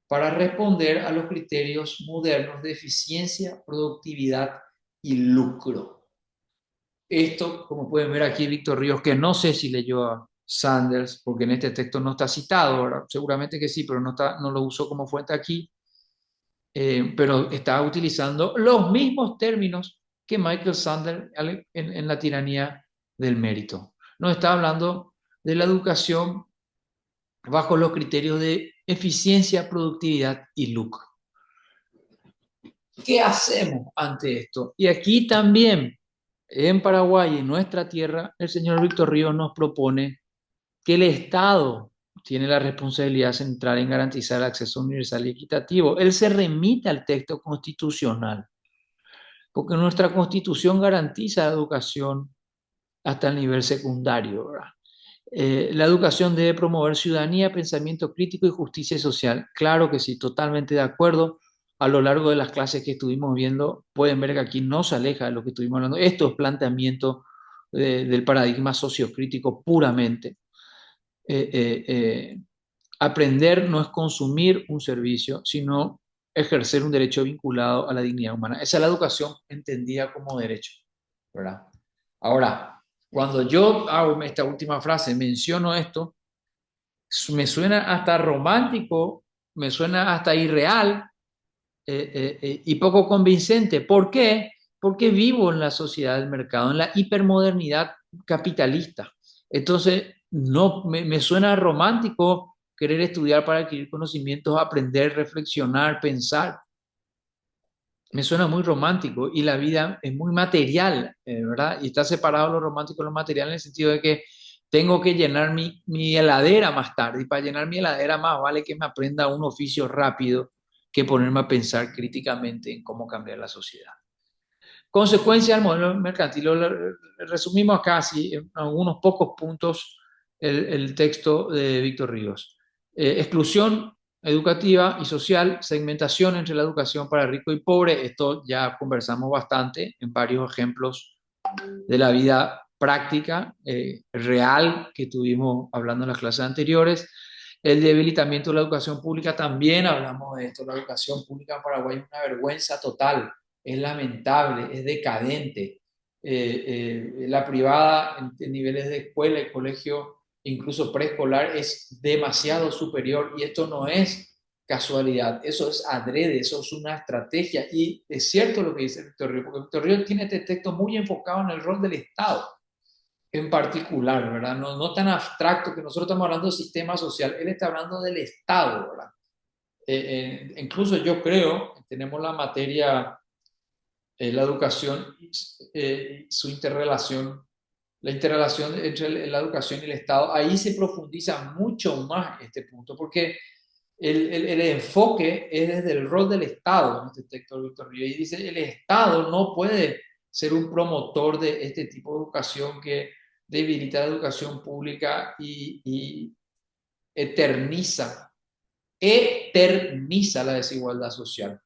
para responder a los criterios modernos de eficiencia, productividad y lucro. Esto, como pueden ver aquí, Víctor Ríos, que no sé si leyó a Sanders, porque en este texto no está citado, ¿verdad? Seguramente que sí, pero no lo usó como fuente aquí, pero está utilizando los mismos términos que Michael Sanders en la tiranía del mérito. Nos está hablando de la educación bajo los criterios de eficiencia, productividad y lucro. ¿Qué hacemos ante esto? Y aquí también, en Paraguay, en nuestra tierra, el señor Víctor Ríos nos propone que el Estado tiene la responsabilidad central en garantizar el acceso universal y equitativo. Él se remite al texto constitucional, porque nuestra Constitución garantiza la educación hasta el nivel secundario, ¿verdad? La educación debe promover ciudadanía, pensamiento crítico y justicia social. Claro que sí, totalmente de acuerdo. A lo largo de las clases que estuvimos viendo, pueden ver que aquí no se aleja de lo que estuvimos hablando. Esto es planteamiento del paradigma sociocrítico puramente. Eh, eh, eh, Aprender no es consumir un servicio, sino ejercer un derecho vinculado a la dignidad humana. Esa es la educación entendida como derecho, ¿verdad? Ahora, cuando yo hago esta última frase, menciono esto, me suena hasta romántico, me suena hasta irreal y poco convincente. ¿Por qué? Porque vivo en la sociedad del mercado, en la hipermodernidad capitalista. Entonces, no me suena romántico querer estudiar para adquirir conocimientos, aprender, reflexionar, pensar. Me suena muy romántico y la vida es muy material, ¿verdad? Y está separado lo romántico de lo material en el sentido de que tengo que llenar mi heladera más tarde y para llenar mi heladera más vale que me aprenda un oficio rápido que ponerme a pensar críticamente en cómo cambiar la sociedad. Consecuencia del modelo mercantil, lo resumimos acá así, en algunos pocos puntos el texto de Víctor Ríos. Exclusión educativa y social, segmentación entre la educación para rico y pobre, esto ya conversamos bastante en varios ejemplos de la vida práctica, real, que tuvimos hablando en las clases anteriores. El debilitamiento de la educación pública, también hablamos de esto, la educación pública en Paraguay es una vergüenza total, es lamentable, es decadente. La privada en niveles de escuela y colegio incluso preescolar, es demasiado superior y esto no es casualidad, eso es adrede, eso es una estrategia y es cierto lo que dice Víctor Río, porque Víctor Río tiene este texto muy enfocado en el rol del Estado en particular, ¿verdad? No, no tan abstracto que nosotros estamos hablando del sistema social, él está hablando del Estado, ¿verdad? Incluso yo creo, tenemos la materia, la educación, su interrelación, la interrelación entre la educación y el Estado, ahí se profundiza mucho más este punto, porque el enfoque es desde el rol del Estado en este texto de Víctor Río, y dice, el Estado no puede ser un promotor de este tipo de educación que debilita la educación pública y eterniza, eterniza la desigualdad social,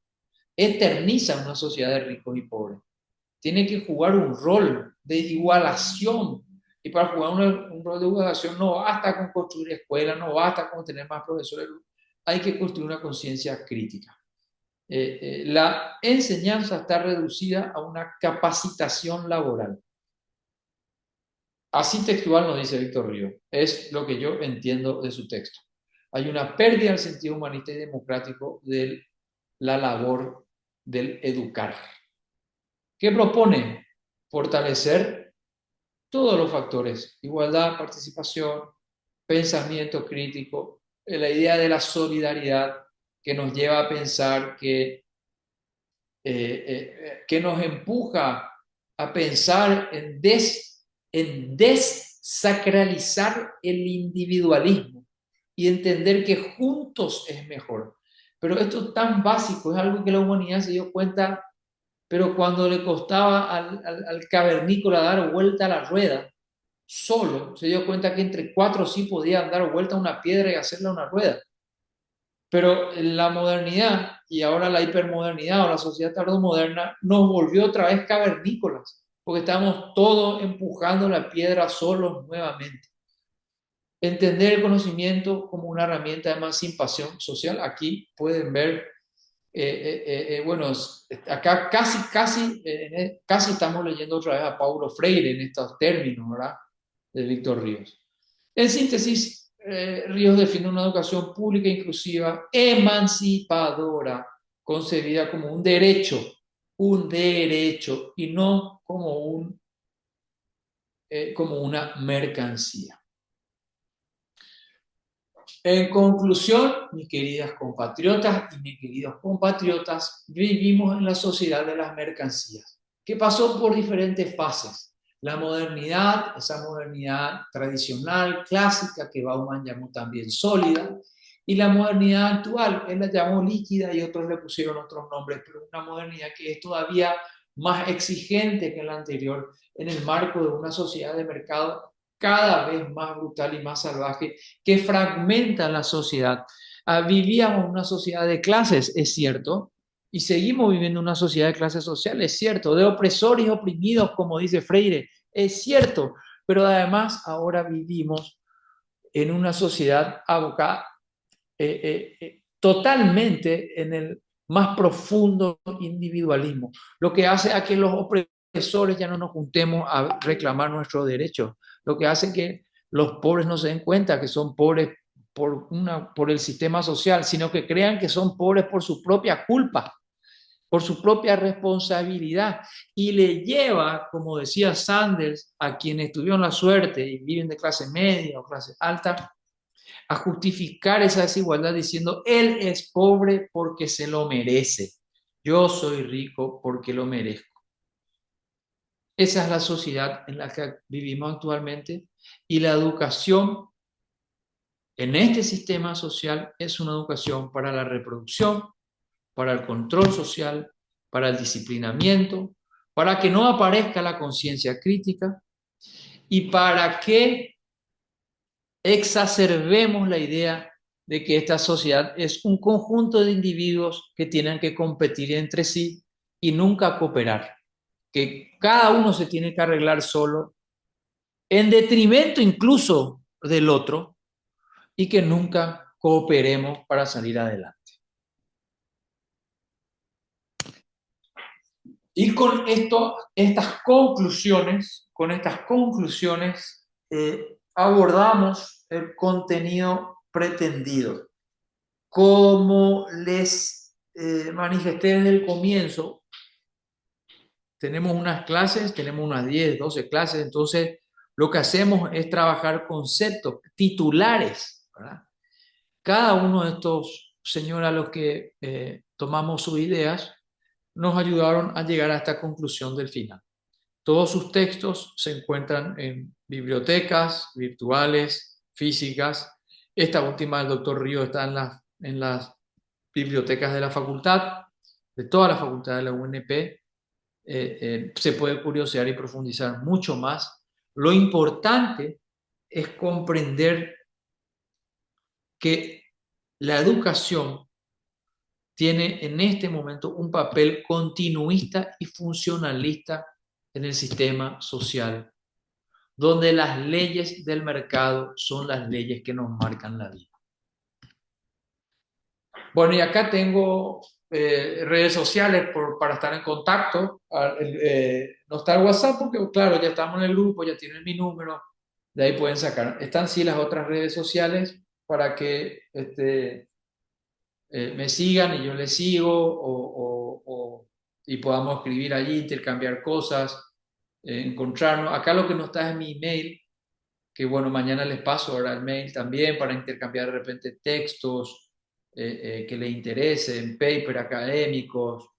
eterniza una sociedad de ricos y pobres. Tiene que jugar un rol de igualación. Y para jugar un rol de igualación no basta con construir escuelas, no basta con tener más profesores, hay que construir una conciencia crítica. La enseñanza está reducida a una capacitación laboral. Así textual nos dice Víctor Río. Es lo que yo entiendo de su texto. Hay una pérdida del sentido humanista y democrático de la labor del educar. ¿Qué propone? Fortalecer todos los factores, igualdad, participación, pensamiento crítico, la idea de la solidaridad que nos lleva a pensar que nos empuja a pensar en desacralizar el individualismo y entender que juntos es mejor. Pero esto es tan básico, es algo que la humanidad se dio cuenta, pero cuando le costaba al cavernícola dar vuelta a la rueda, solo se dio cuenta que entre cuatro sí podían dar vuelta a una piedra y hacerla una rueda. Pero la modernidad y ahora la hipermodernidad o la sociedad tardomoderna nos volvió otra vez cavernícolas, porque estamos todos empujando la piedra solos nuevamente. Entender el conocimiento como una herramienta de emancipación social, aquí pueden ver, bueno, acá casi estamos leyendo otra vez a Paulo Freire en estos términos, ¿verdad? De Víctor Ríos. En síntesis, Ríos define una educación pública inclusiva, emancipadora, concebida como un derecho y no como una mercancía. En conclusión, mis queridas compatriotas y mis queridos compatriotas, vivimos en la sociedad de las mercancías, que pasó por diferentes fases. La modernidad, esa modernidad tradicional, clásica, que Bauman llamó también sólida, y la modernidad actual, él la llamó líquida y otros le pusieron otros nombres, pero una modernidad que es todavía más exigente que la anterior en el marco de una sociedad de mercado cada vez más brutal y más salvaje que fragmenta la sociedad. Vivíamos una sociedad de clases, es cierto, y seguimos viviendo una sociedad de clases sociales, es cierto, de opresores y oprimidos, como dice Freire, es cierto, pero además ahora vivimos en una sociedad abocada totalmente en el más profundo individualismo, lo que hace a que los opresores ya no nos juntemos a reclamar nuestros derechos, lo que hace que los pobres no se den cuenta que son pobres por el sistema social, sino que crean que son pobres por su propia culpa, por su propia responsabilidad, y le lleva, como decía Sanders, a quienes tuvieron la suerte y viven de clase media o clase alta, a justificar esa desigualdad diciendo, él es pobre porque se lo merece, yo soy rico porque lo merezco. Esa es la sociedad en la que vivimos actualmente y la educación en este sistema social es una educación para la reproducción, para el control social, para el disciplinamiento, para que no aparezca la conciencia crítica y para que exacerbemos la idea de que esta sociedad es un conjunto de individuos que tienen que competir entre sí y nunca cooperar, que cada uno se tiene que arreglar solo, en detrimento incluso del otro, y que nunca cooperemos para salir adelante. Y con estas conclusiones, abordamos el contenido pretendido. Como les manifesté desde el comienzo, tenemos unas clases, tenemos unas 10, 12 clases, entonces lo que hacemos es trabajar conceptos titulares, ¿verdad? Cada uno de estos señores a los que tomamos sus ideas nos ayudaron a llegar a esta conclusión del final. Todos sus textos se encuentran en bibliotecas virtuales, físicas. Esta última del doctor Río está en las bibliotecas de la facultad, de toda la facultad de la UNP. Se puede curiosear y profundizar mucho más. Lo importante es comprender que la educación tiene en este momento un papel continuista y funcionalista en el sistema social, donde las leyes del mercado son las leyes que nos marcan la vida. Bueno, y acá tengo redes sociales para estar en contacto. No está el WhatsApp porque, claro, ya estamos en el grupo, ya tienen mi número, de ahí pueden sacar. Están sí las otras redes sociales para que me sigan y yo les sigo y podamos escribir allí, intercambiar cosas, encontrarnos. Acá lo que no está es mi email, que bueno, mañana les paso ahora el mail también para intercambiar de repente textos que les interesen, paper académicos,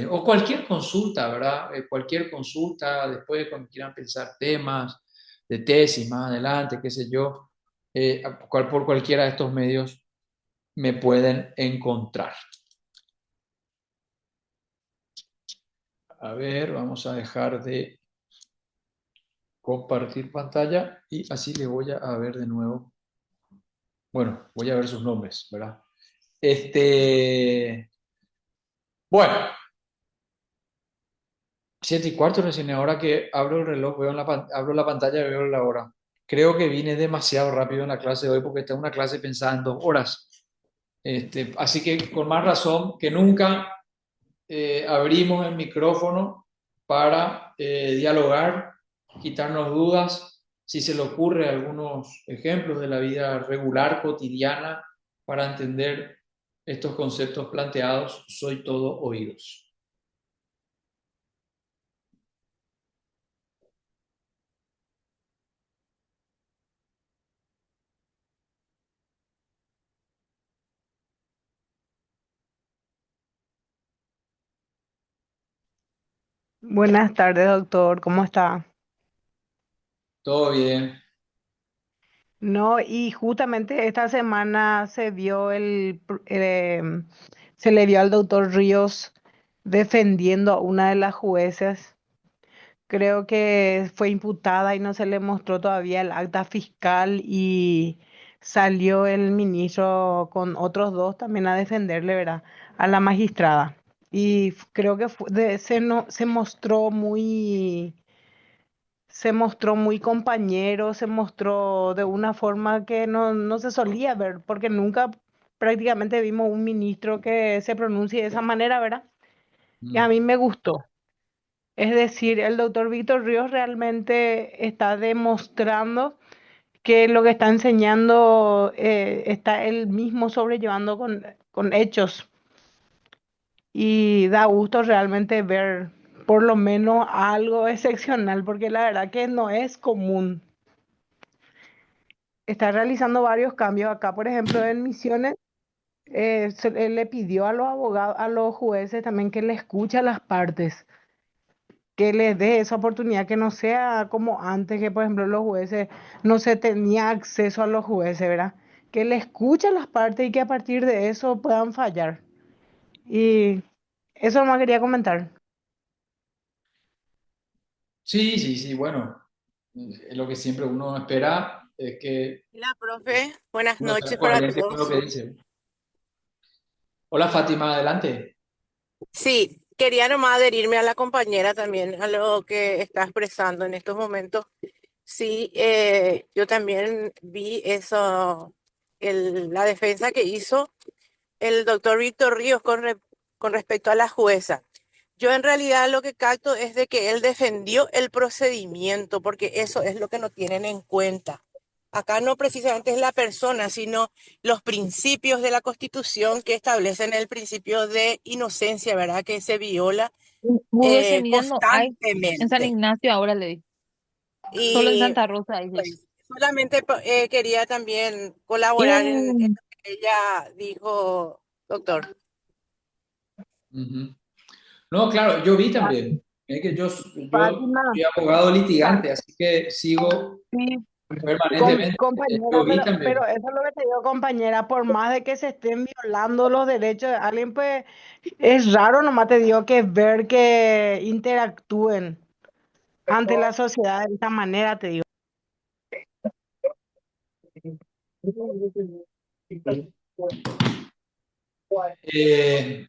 o cualquier consulta, ¿verdad? Cualquier consulta, después cuando quieran pensar temas de tesis más adelante, qué sé yo, por cualquiera de estos medios me pueden encontrar. A ver, vamos a dejar de compartir pantalla y así le voy a ver de nuevo. Bueno, voy a ver sus nombres, ¿verdad? Bueno, 7:15 recién, ahora que abro el reloj, abro la pantalla y veo la hora. Creo que vine demasiado rápido en la clase de hoy porque esta es una clase pensada en 2 horas. Así que con más razón que nunca abrimos el micrófono para dialogar, quitarnos dudas, si se le ocurre algunos ejemplos de la vida regular, cotidiana, para entender estos conceptos planteados, soy todo oídos. Buenas tardes, doctor. ¿Cómo está? Todo bien. No, y justamente esta semana se le vio al doctor Ríos defendiendo a una de las jueces. Creo que fue imputada y no se le mostró todavía el acta fiscal y salió el ministro con otros dos también a defenderle, ¿verdad? A la magistrada. Y creo que no, se mostró muy compañero, se mostró de una forma que no se solía ver, porque nunca prácticamente vimos un ministro que se pronuncie de esa manera, ¿verdad? Y a Mm, mí me gustó. Es decir, el doctor Víctor Ríos realmente está demostrando que lo que está enseñando está él mismo sobrellevando con hechos. Y da gusto realmente ver por lo menos algo excepcional, porque la verdad que no es común. Está realizando varios cambios acá, por ejemplo, en Misiones, él le pidió a los abogados, a los jueces también que le escuche a las partes, que les dé esa oportunidad, que no sea como antes, que por ejemplo los jueces no se tenía acceso a los jueces, ¿verdad? Que le escuche a las partes y que a partir de eso puedan fallar. Y eso no quería comentar. sí, sí, sí, bueno, lo que siempre uno espera es que Hola, profe. Buenas uno sea noches para coherente con lo todos. que dice. Hola Fátima, adelante. Sí, quería nomás adherirme a la compañera también, a lo que está expresando en estos momentos. Sí, yo también vi eso, la defensa que hizo el doctor Víctor Ríos con respecto a la jueza. Yo en realidad lo que capto es de que él defendió el procedimiento, porque eso es lo que no tienen en cuenta. Acá no precisamente es la persona, sino los principios de la Constitución que establecen el principio de inocencia, ¿verdad? Que se viola Bus de Semilla no hay en San constantemente. Ignacio ahora le di. Solo en Y Santa Rosa hay eso. pues solamente quería también colaborar en En lo que ella dijo, doctor. Ujú. No, claro, yo vi también. Es que yo Fátima, soy abogado Fá- litigante, así que sigo sí, permanentemente. compañera, Yo vi pero también. eso es lo que te digo, compañera, por más de que se estén violando los derechos de alguien, pues es raro, nomás te digo, que ver que interactúen ante la sociedad de esta manera, te digo. Eh,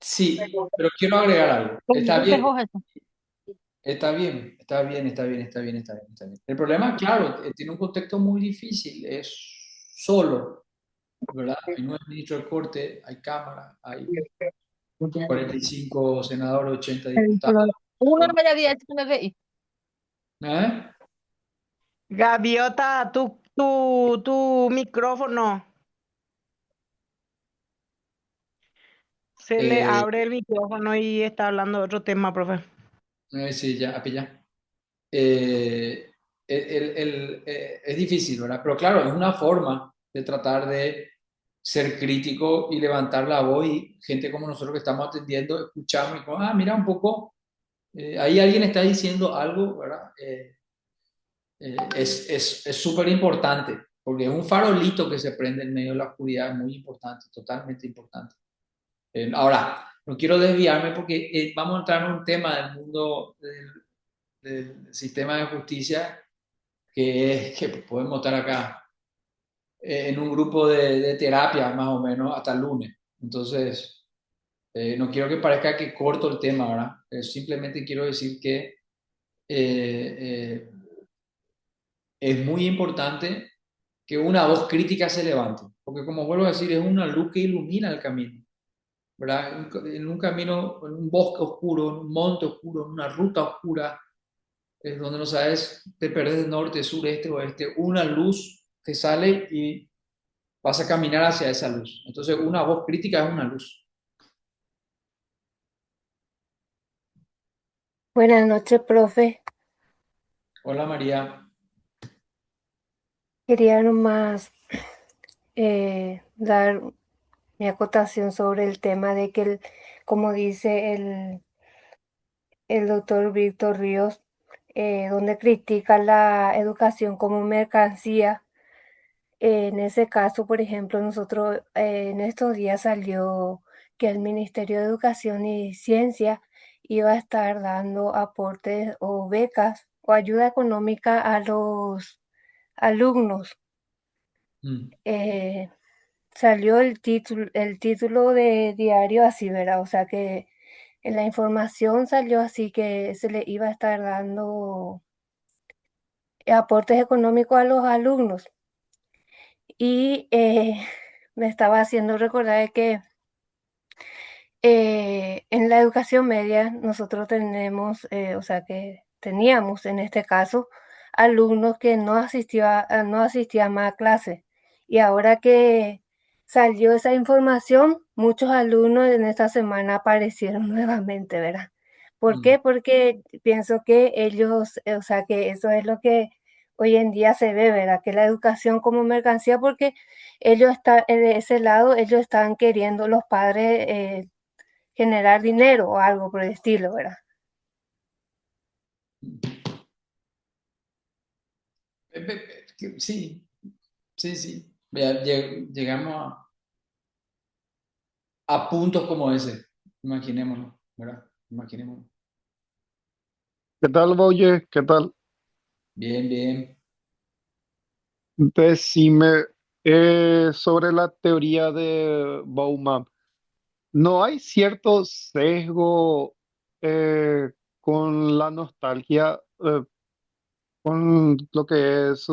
sí, pero quiero agregar algo. Está ¿Cómo bien, festejó eso? está bien, está bien, está bien, está bien, está bien, está bien. El problema, claro, tiene un contexto muy difícil, es solo, ¿verdad? Hay nueve ministros de corte, hay cámara, hay 45 senadores, 80 diputados. Uno no me había dicho que me veí. ¿Eh? Gaviota, tu micrófono, se le Eh, abre el micrófono y está hablando de otro tema, profe. sí, ya, ya. Es difícil, ¿verdad? Pero claro, es una forma de tratar de ser crítico y levantar la voz y gente como nosotros que estamos atendiendo, escuchamos y como, mira un poco, ahí alguien está diciendo algo, ¿verdad? Es súper importante, porque es un farolito que se prende en medio de la oscuridad, muy importante, totalmente importante. Ahora, no quiero desviarme porque vamos a entrar en un tema del mundo del sistema de justicia que podemos estar acá en un grupo de terapia más o menos hasta el lunes. Entonces, no quiero que parezca que corto el tema, ¿verdad? Simplemente quiero decir que eh, es muy importante que una voz crítica se levante, porque como vuelvo a decir, es una luz que ilumina el camino, ¿verdad? En un camino, en un bosque oscuro, en un monte oscuro, en una ruta oscura, donde no sabes, te perdés de norte, sur, este, oeste, una luz que sale y vas a caminar hacia esa luz. Entonces, una voz crítica es una luz. Buenas noches, profe. Hola María. Quería nomás dar mi acotación sobre el tema de que, como dice el doctor Víctor Ríos, donde critica la educación como mercancía. En ese caso, por ejemplo, nosotros en estos días salió que el Ministerio de Educación y Ciencia iba a estar dando aportes o becas o ayuda económica a los alumnos. Mm. eh, Salió el título de diario así, ¿verdad? O sea que en la información salió así que se le iba a estar dando aportes económicos a los alumnos. Y me estaba haciendo recordar de que en la educación media nosotros tenemos, o sea que teníamos en este caso alumnos que no asistían más a clase. Y ahora que salió esa información, muchos alumnos en esta semana aparecieron nuevamente, ¿verdad? ¿Por Mm. qué? Porque pienso que ellos, o sea que eso es lo que hoy en día se ve, ¿verdad? Que la educación como mercancía, porque ellos están, de ese lado, ellos están queriendo, los padres, generar dinero o algo por el estilo, ¿verdad? Sí, sí, sí. Llegamos a puntos como ese. Imaginémonos, ¿verdad? Imaginémonos. ¿Qué tal, Boye? ¿Qué tal? Bien, bien. Decime sobre la teoría de Bauman. ¿No hay cierto sesgo eh, con la nostalgia, con lo que es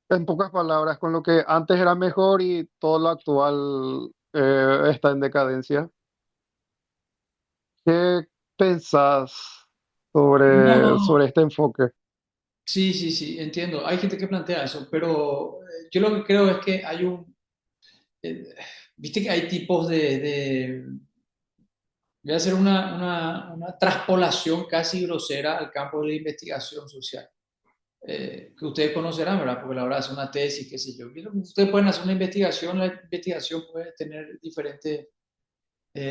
en pocas palabras, con lo que antes era mejor y todo lo actual está en decadencia? ¿Qué pensás sobre No, este enfoque? sí, sí, sí, entiendo. Hay gente que plantea eso, pero yo lo que creo es que eh, viste que hay tipos voy a hacer una traspolación casi grosera al campo de la investigación social, que ustedes conocerán, ¿verdad? Porque a la hora de hacer una tesis, qué sé yo. Ustedes pueden hacer una investigación, la investigación puede tener diferentes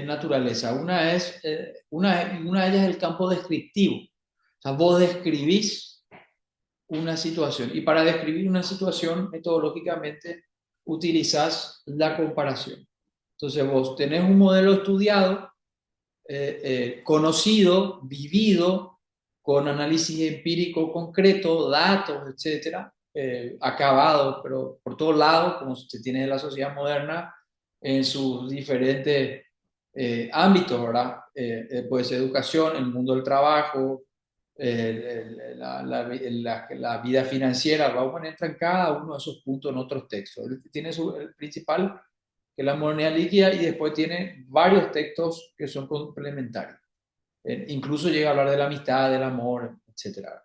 naturaleza. Una de ellas es el campo descriptivo. O sea, vos describís una situación y para describir una situación metodológicamente utilizás la comparación. Entonces vos tenés un modelo estudiado, conocido, vivido, con análisis empírico concreto, datos, etcétera, acabado, pero por todos lados, como se tiene en la sociedad moderna, en sus diferentes ámbitos, ¿verdad? Puede ser educación, el mundo del trabajo, la vida financiera. Bauman entra en cada uno de esos puntos en otros textos. Él tiene el principal, que es la modernidad líquida, y después tiene varios textos que son complementarios. Incluso llega a hablar de la amistad, del amor, etcétera.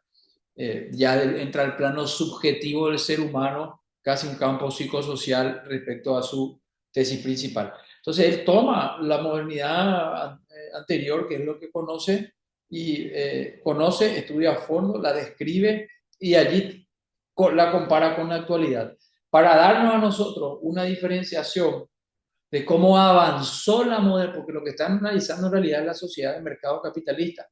Ya entra al plano subjetivo del ser humano, casi un campo psicosocial respecto a su tesis principal. Entonces él toma la modernidad anterior, que es lo que conoce, y conoce, estudia a fondo, la describe y allí la compara con la actualidad. Para darnos a nosotros una diferenciación de cómo avanzó la modernidad, porque lo que están analizando en realidad es la sociedad de mercado capitalista.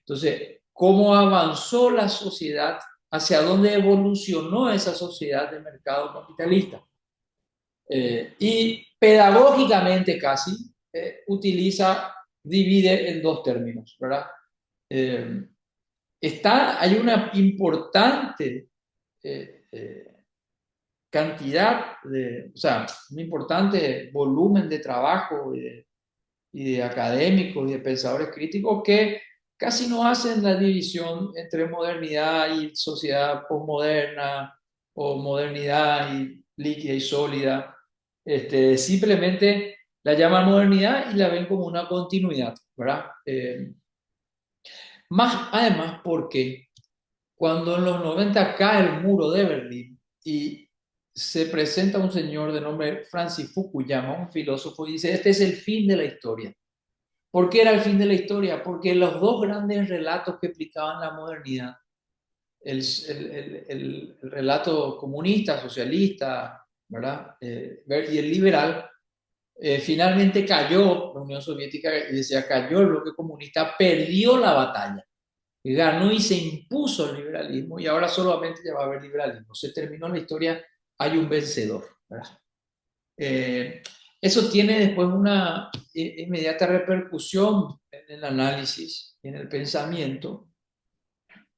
Entonces, cómo avanzó la sociedad, hacia dónde evolucionó esa sociedad de mercado capitalista. Y pedagógicamente casi divide en dos términos, ¿verdad? Eh, hay una importante cantidad o sea, un importante volumen de trabajo y de académicos y de pensadores críticos que casi no hacen la división entre modernidad y sociedad posmoderna o modernidad y líquida y sólida. Simplemente la llaman modernidad y la ven como una continuidad, ¿verdad? Más además porque cuando en los 90 cae el muro de Berlín y se presenta un señor de nombre Francis Fukuyama, un filósofo, y dice, este es el fin de la historia. ¿Por qué era el fin de la historia? Porque los dos grandes relatos que explicaban la modernidad, el relato comunista, socialista, ¿verdad? Y el liberal, finalmente cayó la Unión Soviética, y decía, cayó el bloque comunista, perdió la batalla, ganó y se impuso el liberalismo, y ahora solamente ya va a haber liberalismo. Se terminó la historia, hay un vencedor, ¿verdad? Eso tiene después una inmediata repercusión en el análisis, en el pensamiento,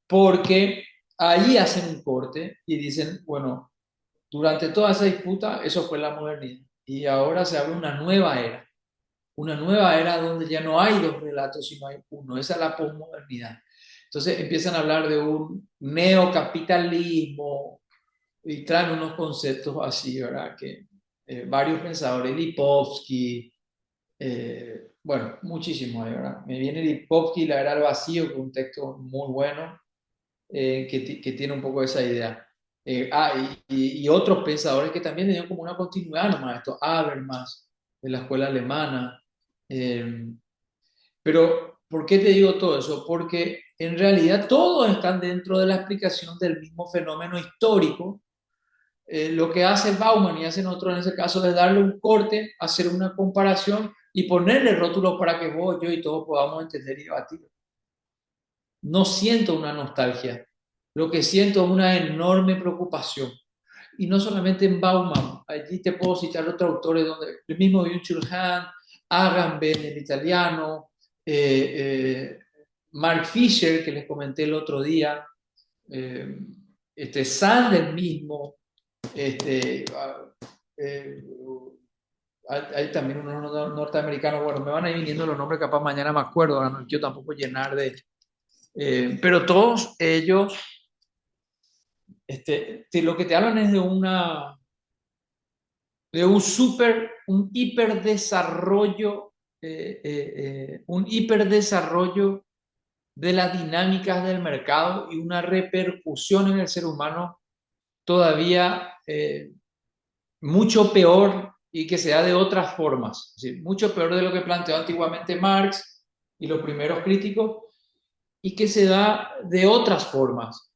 porque ahí hacen un corte y dicen, bueno, durante toda esa disputa, eso fue la modernidad. Y ahora se abre una nueva era donde ya no hay dos relatos, sino hay uno. Esa es la posmodernidad. Entonces empiezan a hablar de un neocapitalismo y traen unos conceptos así, ¿verdad? Que varios pensadores, Lipovsky, bueno, muchísimos, ¿verdad? Me viene Lipovsky, La Era del Vacío, que es un texto muy bueno, que tiene un poco esa idea. Y otros pensadores que también tenían como una continuidad nomás, esto, Habermas, de la escuela alemana. eh, pero, ¿por qué te digo todo eso? Porque en realidad todos están dentro de la explicación del mismo fenómeno histórico. Lo que hace Bauman y hacen otros en ese caso es darle un corte, hacer una comparación y ponerle rótulos para que vos, yo y todos podamos entender y debatir. No siento una nostalgia, lo que siento es una enorme preocupación. Y no solamente en Bauman, allí te puedo citar otros autores, donde el mismo Byung-Chul Han, Agamben, el italiano, Mark Fisher, que les comenté el otro día, eh, Sandel mismo, este, eh, hay también unos norteamericanos, bueno, me van a ir viniendo los nombres, capaz mañana me acuerdo, ahora no quiero tampoco llenar pero todos ellos, lo que te hablan es de un hiperdesarrollo un hiperdesarrollo de las dinámicas del mercado y una repercusión en el ser humano todavía mucho peor y que se da de otras formas, es decir, mucho peor de lo que planteó antiguamente Marx y los primeros críticos, y que se da de otras formas.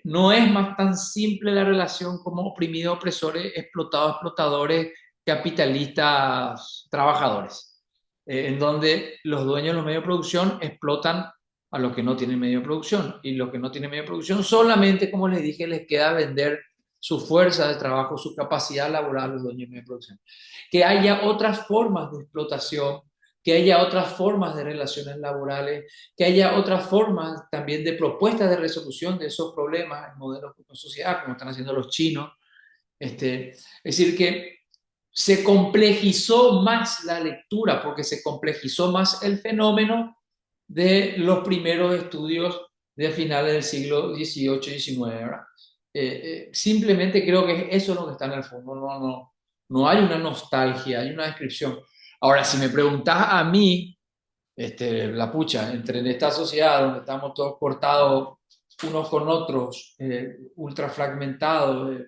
No es más tan simple la relación como oprimidos-opresores, explotados-explotadores, capitalistas, trabajadores, en donde los dueños de los medios de producción explotan a los que no tienen medio de producción, y los que no tienen medio de producción solamente, como les dije, les queda vender su fuerza de trabajo, su capacidad laboral a los dueños de medio de producción. Que haya otras formas de explotación, que haya otras formas de relaciones laborales, que haya otras formas también de propuestas de resolución de esos problemas en modelos de sociedad, como están haciendo los chinos. Es decir, que se complejizó más la lectura, porque se complejizó más el fenómeno de los primeros estudios de finales del siglo XVIII y XIX, ¿verdad? Simplemente creo que eso es lo que está en el fondo, no hay una nostalgia, hay una descripción. Ahora, si me preguntás a mí, la pucha, entre en esta sociedad donde estamos todos cortados unos con otros, ultra fragmentados,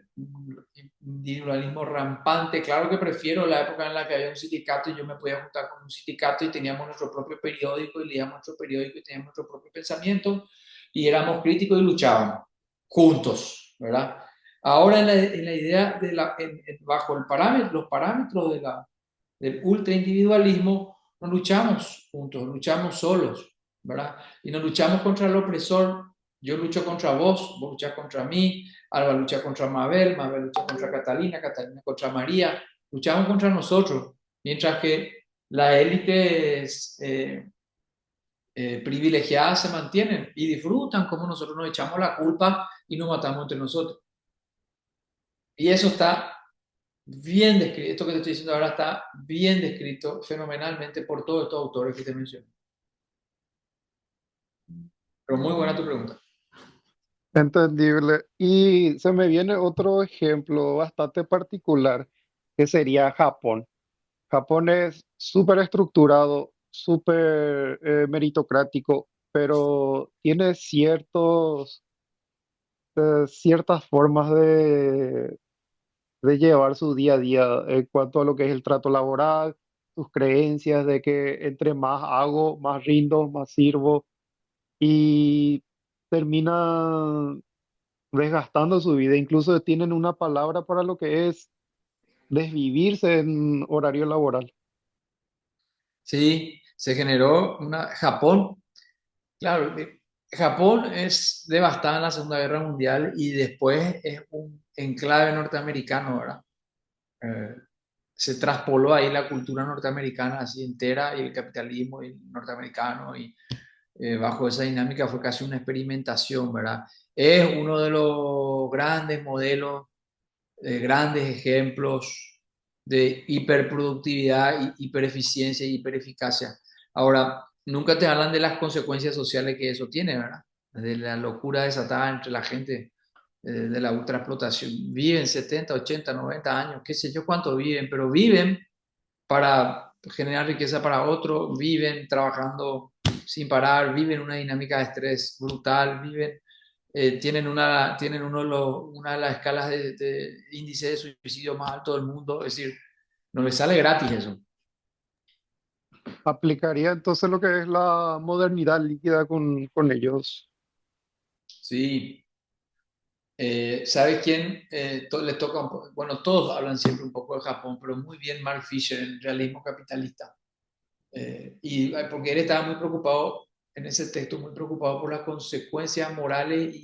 individualismo rampante, claro que prefiero la época en la que había un sindicato y yo me podía juntar con un sindicato y teníamos nuestro propio periódico y leíamos nuestro periódico y teníamos nuestro propio pensamiento y éramos críticos y luchábamos juntos, ¿verdad? Ahora en la idea de bajo los parámetros del ultraindividualismo, no luchamos juntos, luchamos solos, ¿verdad? Y no luchamos contra el opresor. Yo lucho contra vos luchas contra mí, Alba lucha contra Mabel, Mabel lucha contra Catalina, Catalina contra María, luchamos contra nosotros, mientras que las élites privilegiadas se mantienen y disfrutan como nosotros nos echamos la culpa y nos matamos entre nosotros. Y eso está bien descrito, esto que te estoy diciendo ahora está bien descrito fenomenalmente por todos estos autores que te mencioné. Pero muy buena tu pregunta. Entendible. Y se me viene otro ejemplo bastante particular, que sería Japón. Japón es súper estructurado, súper meritocrático, pero tiene ciertas formas de llevar su día a día en cuanto a lo que es el trato laboral, sus creencias de que entre más hago, más rindo, más sirvo, y termina desgastando su vida. Incluso tienen una palabra para lo que es desvivirse en horario laboral. Sí, se generó Japón, claro, Japón es devastada en la Segunda Guerra Mundial y después es un enclave norteamericano, ¿verdad? Eh, Se traspoló ahí la cultura norteamericana así entera y el capitalismo y norteamericano y bajo esa dinámica fue casi una experimentación, ¿verdad? Es uno de los grandes modelos, grandes ejemplos de hiperproductividad, hipereficiencia y hipereficacia. Ahora, nunca te hablan de las consecuencias sociales que eso tiene, ¿verdad? De la locura desatada entre la gente, de la ultraexplotación. Viven 70, 80, 90 años, qué sé yo cuánto viven, pero viven para generar riqueza para otro, viven trabajando sin parar, viven una dinámica de estrés brutal, tienen una de las escalas de índice de suicidio más alto del mundo, es decir, no les sale gratis eso. Aplicaría entonces lo que es la modernidad líquida con ellos. Sí, ¿sabes quién les toca un poco? Bueno, todos hablan siempre un poco de Japón, pero muy bien Mark Fisher en el realismo capitalista. Porque él estaba muy preocupado en ese texto, muy preocupado por las consecuencias morales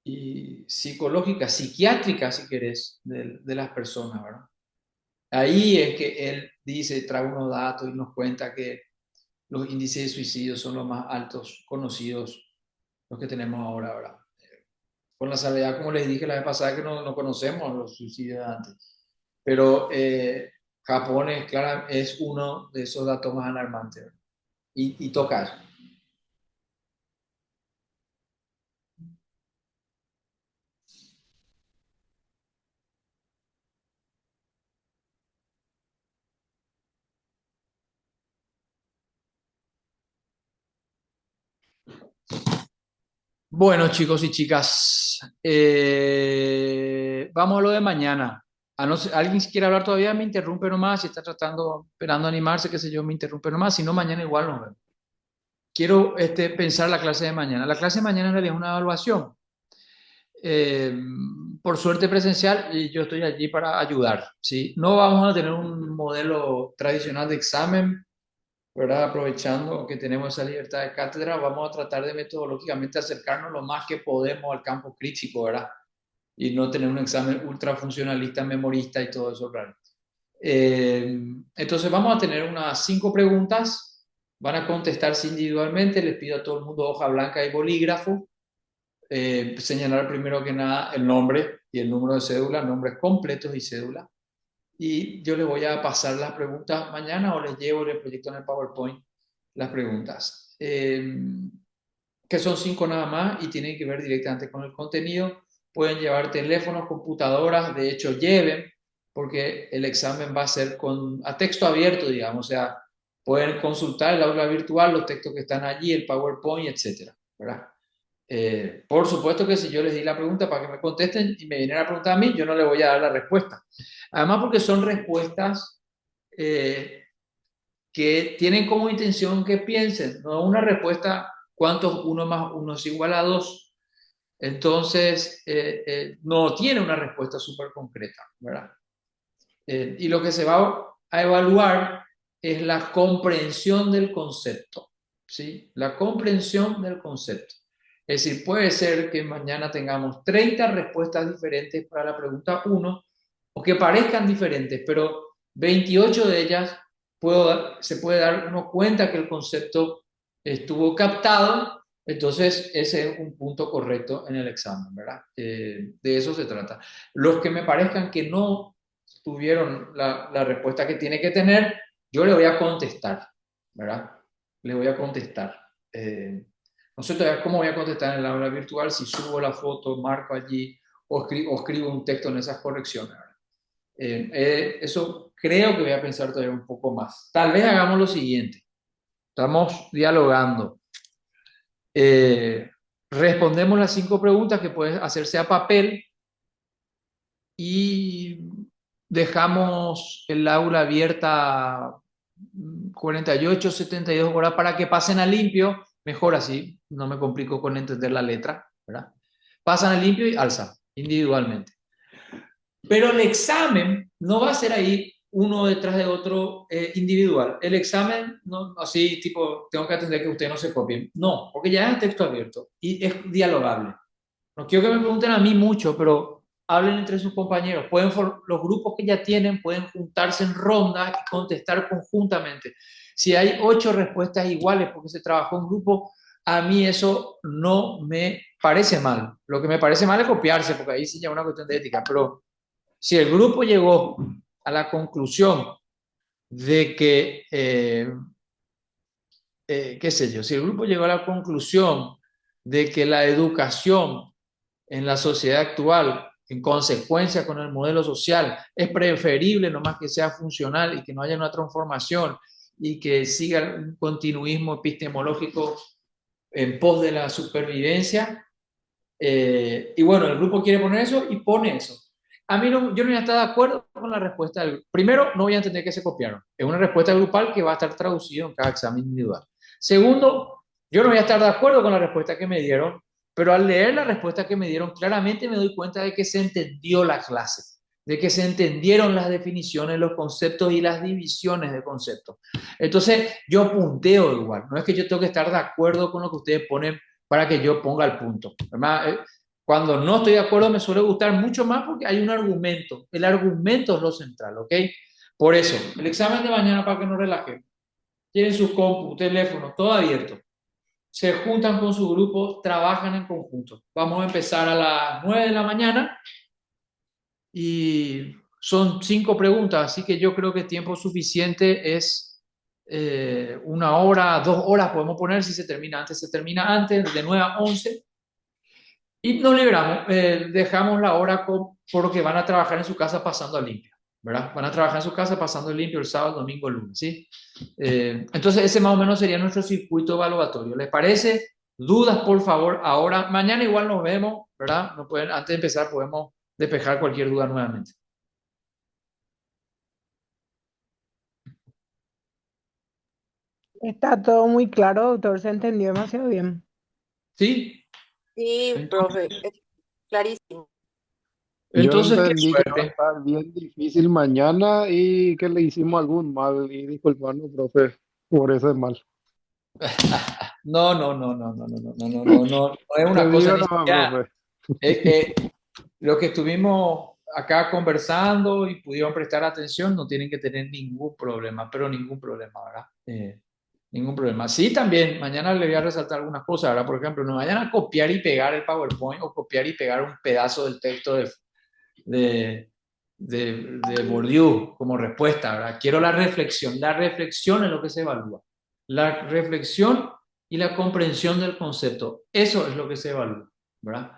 y psicológicas, psiquiátricas, si querés, de las personas, ¿verdad? Ahí es que él dice, trae unos datos y nos cuenta que los índices de suicidio son los más altos conocidos, los que tenemos ahora, ¿verdad? Con la salvedad, como les dije la vez pasada, que no conocemos los suicidios de antes. Pero Japón es, claro, es uno de esos datos más alarmantes, ¿verdad? Y toca eso. Bueno, chicos y chicas, vamos a lo de mañana. ¿Alguien quiere hablar todavía? Me interrumpe nomás. Si está esperando animarse, qué sé yo, me interrumpe nomás. Si no, mañana igual nos vemos. Quiero pensar la clase de mañana. La clase de mañana en realidad es una evaluación. Eh, por suerte presencial, y yo estoy allí para ayudar, ¿sí? No vamos a tener un modelo tradicional de examen, ¿verdad? Aprovechando que tenemos esa libertad de cátedra, vamos a tratar de metodológicamente acercarnos lo más que podemos al campo crítico, ¿verdad? Y no tener un examen ultra funcionalista, memorista y todo eso, ¿verdad? Entonces vamos a tener unas 5 preguntas, van a contestarse individualmente, les pido a todo el mundo hoja blanca y bolígrafo, señalar primero que nada el nombre y el número de cédula, nombres completos y cédula. Y yo les voy a pasar las preguntas mañana o les llevo el proyecto en el PowerPoint las preguntas, que son 5 nada más y tienen que ver directamente con el contenido. Pueden llevar teléfonos, computadoras, de hecho lleven, porque el examen va a ser a texto abierto, digamos, o sea, pueden consultar el aula virtual, los textos que están allí, el PowerPoint, etcétera, ¿verdad? Por supuesto que si yo les di la pregunta para que me contesten y me vienen a preguntar a mí, yo no les voy a dar la respuesta. Además porque son respuestas que tienen como intención que piensen, no una respuesta cuántos 1 más 1 es igual a 2. Entonces, no tiene una respuesta súper concreta, ¿verdad? Y lo que se va a evaluar es la comprensión del concepto, ¿sí? La comprensión del concepto. Es decir, puede ser que mañana tengamos 30 respuestas diferentes para la pregunta 1 o que parezcan diferentes, pero 28 de ellas se puede dar uno cuenta que el concepto estuvo captado, entonces ese es un punto correcto en el examen, ¿verdad? De eso se trata. Los que me parezcan que no tuvieron la respuesta que tiene que tener, yo le voy a contestar, ¿verdad? Le voy a contestar. No sé todavía cómo voy a contestar en el aula virtual, si subo la foto, marco allí o escribo un texto en esas correcciones, ¿verdad? Eso creo que voy a pensar todavía un poco más. Tal vez hagamos lo siguiente. Estamos dialogando. Respondemos las 5 preguntas que pueden hacerse a papel y dejamos el aula abierta 48, 72 horas para que pasen a limpio. Mejor así, no me complico con entender la letra, ¿verdad? Pasan a limpio y alzan individualmente. Pero el examen no va a ser ahí uno detrás de otro individual. El examen, no, así tipo, tengo que atender que ustedes no se copien. No, porque ya es texto abierto y es dialogable. No quiero que me pregunten a mí mucho, pero hablen entre sus compañeros. Los grupos que ya tienen pueden juntarse en ronda y contestar conjuntamente. Si hay 8 respuestas iguales porque se trabajó en grupo, a mí eso no me parece mal. Lo que me parece mal es copiarse, porque ahí sí ya es una cuestión de ética, pero si el grupo llegó a la conclusión de que, qué sé yo, si el grupo llegó a la conclusión de que la educación en la sociedad actual, en consecuencia con el modelo social, es preferible nomás que sea funcional y que no haya una transformación y que siga un continuismo epistemológico en pos de la supervivencia. Y bueno, el grupo quiere poner eso y pone eso. A mí no, yo no voy a estar de acuerdo con la respuesta primero, no voy a entender que se copiaron. Es una respuesta grupal que va a estar traducida en cada examen individual. Segundo, yo no voy a estar de acuerdo con la respuesta que me dieron, pero al leer la respuesta que me dieron, claramente me doy cuenta de que se entendió la clase, de que se entendieron las definiciones, los conceptos y las divisiones de conceptos. Entonces, yo punteo igual. No es que yo tengo que estar de acuerdo con lo que ustedes ponen para que yo ponga el punto. Además, cuando no estoy de acuerdo me suele gustar mucho más porque hay un argumento. El argumento es lo central, ¿ok? Por eso, el examen de mañana, para que no relajen, tienen sus compu, teléfonos, todo abierto. Se juntan con su grupo, trabajan en conjunto. Vamos a empezar a las 9 de la mañana y son 5 preguntas, así que yo creo que tiempo suficiente es 1 hora, 2 horas podemos poner, si se termina antes, de 9 a 11. Y nos liberamos, dejamos la hora porque van a trabajar en su casa pasando a limpio, ¿verdad? Van a trabajar en su casa pasando limpio el sábado, el domingo, el lunes, ¿sí? Entonces ese más o menos sería nuestro circuito evaluatorio. ¿Les parece? Dudas, por favor, ahora. Mañana igual nos vemos, ¿verdad? No pueden, antes de empezar podemos despejar cualquier duda nuevamente. Está todo muy claro, doctor, se entendió demasiado bien. ¿Sí? Sí, profe, es clarísimo. Yo Entonces, qué entendí que va a suerte. estar bien difícil mañana y que le hicimos algún mal y disculparnos, profe, por ese mal. No, no, no, no, no, no, no, no, no, no, no, no es Te una cosa digo ni no, siquiera. profe. Lo que estuvimos acá conversando y pudieron prestar atención no tienen que tener ningún problema, pero ningún problema, ¿verdad? Ningún problema. Sí, también, mañana le voy a resaltar algunas cosas, ¿verdad? Por ejemplo, no vayan a copiar y pegar el PowerPoint o copiar y pegar un pedazo del texto de, de Bourdieu como respuesta, ¿verdad? Quiero la reflexión. La reflexión es lo que se evalúa. La reflexión y la comprensión del concepto. Eso es lo que se evalúa, ¿verdad?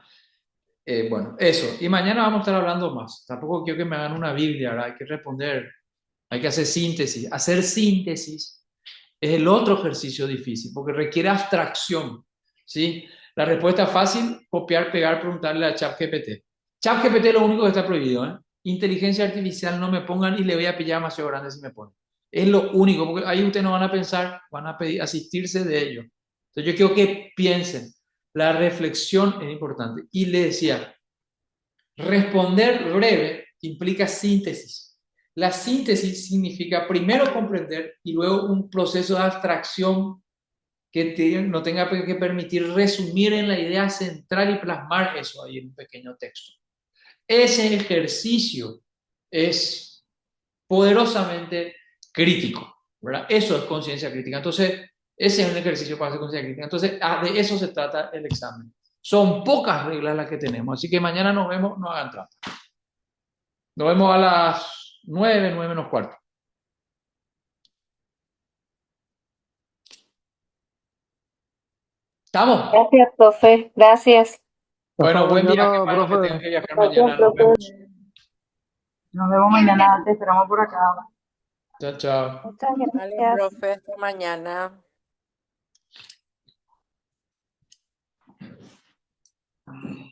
Bueno, eso. Y mañana vamos a estar hablando más. Tampoco quiero que me hagan una Biblia, ¿verdad? Hay que responder, hay que hacer síntesis. Hacer síntesis es el otro ejercicio difícil porque requiere abstracción, ¿sí? La respuesta fácil, copiar, pegar, preguntarle a ChatGPT. ChatGPT es lo único que está prohibido, ¿eh? Inteligencia artificial no me pongan y le voy a pillar demasiado grande si me ponen. Es lo único, porque ahí ustedes no van a pensar, van a pedir, asistirse de ello. Entonces yo quiero que piensen. La reflexión es importante. Y le decía, responder breve implica síntesis. La síntesis significa primero comprender y luego un proceso de abstracción que no tenga que permitir resumir en la idea central y plasmar eso ahí en un pequeño texto. Ese ejercicio es poderosamente crítico, ¿verdad? Eso es conciencia crítica. Entonces, ese es un ejercicio para hacer conciencia crítica. Entonces, de eso se trata el examen. Son pocas reglas las que tenemos, así que mañana nos vemos, no hagan trampa. Nos vemos a las 9, 9 menos cuarto. ¿Estamos? Gracias, profe. Gracias. Hasta Bueno, buen viaje mañana, para los que tengan profe. que viajar Gracias, mañana. Nos profe. vemos. Nos vemos mañana, te esperamos por acá. Chao, chao. Muchas Vale, gracias. profe, hasta mañana.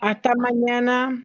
Hasta mañana.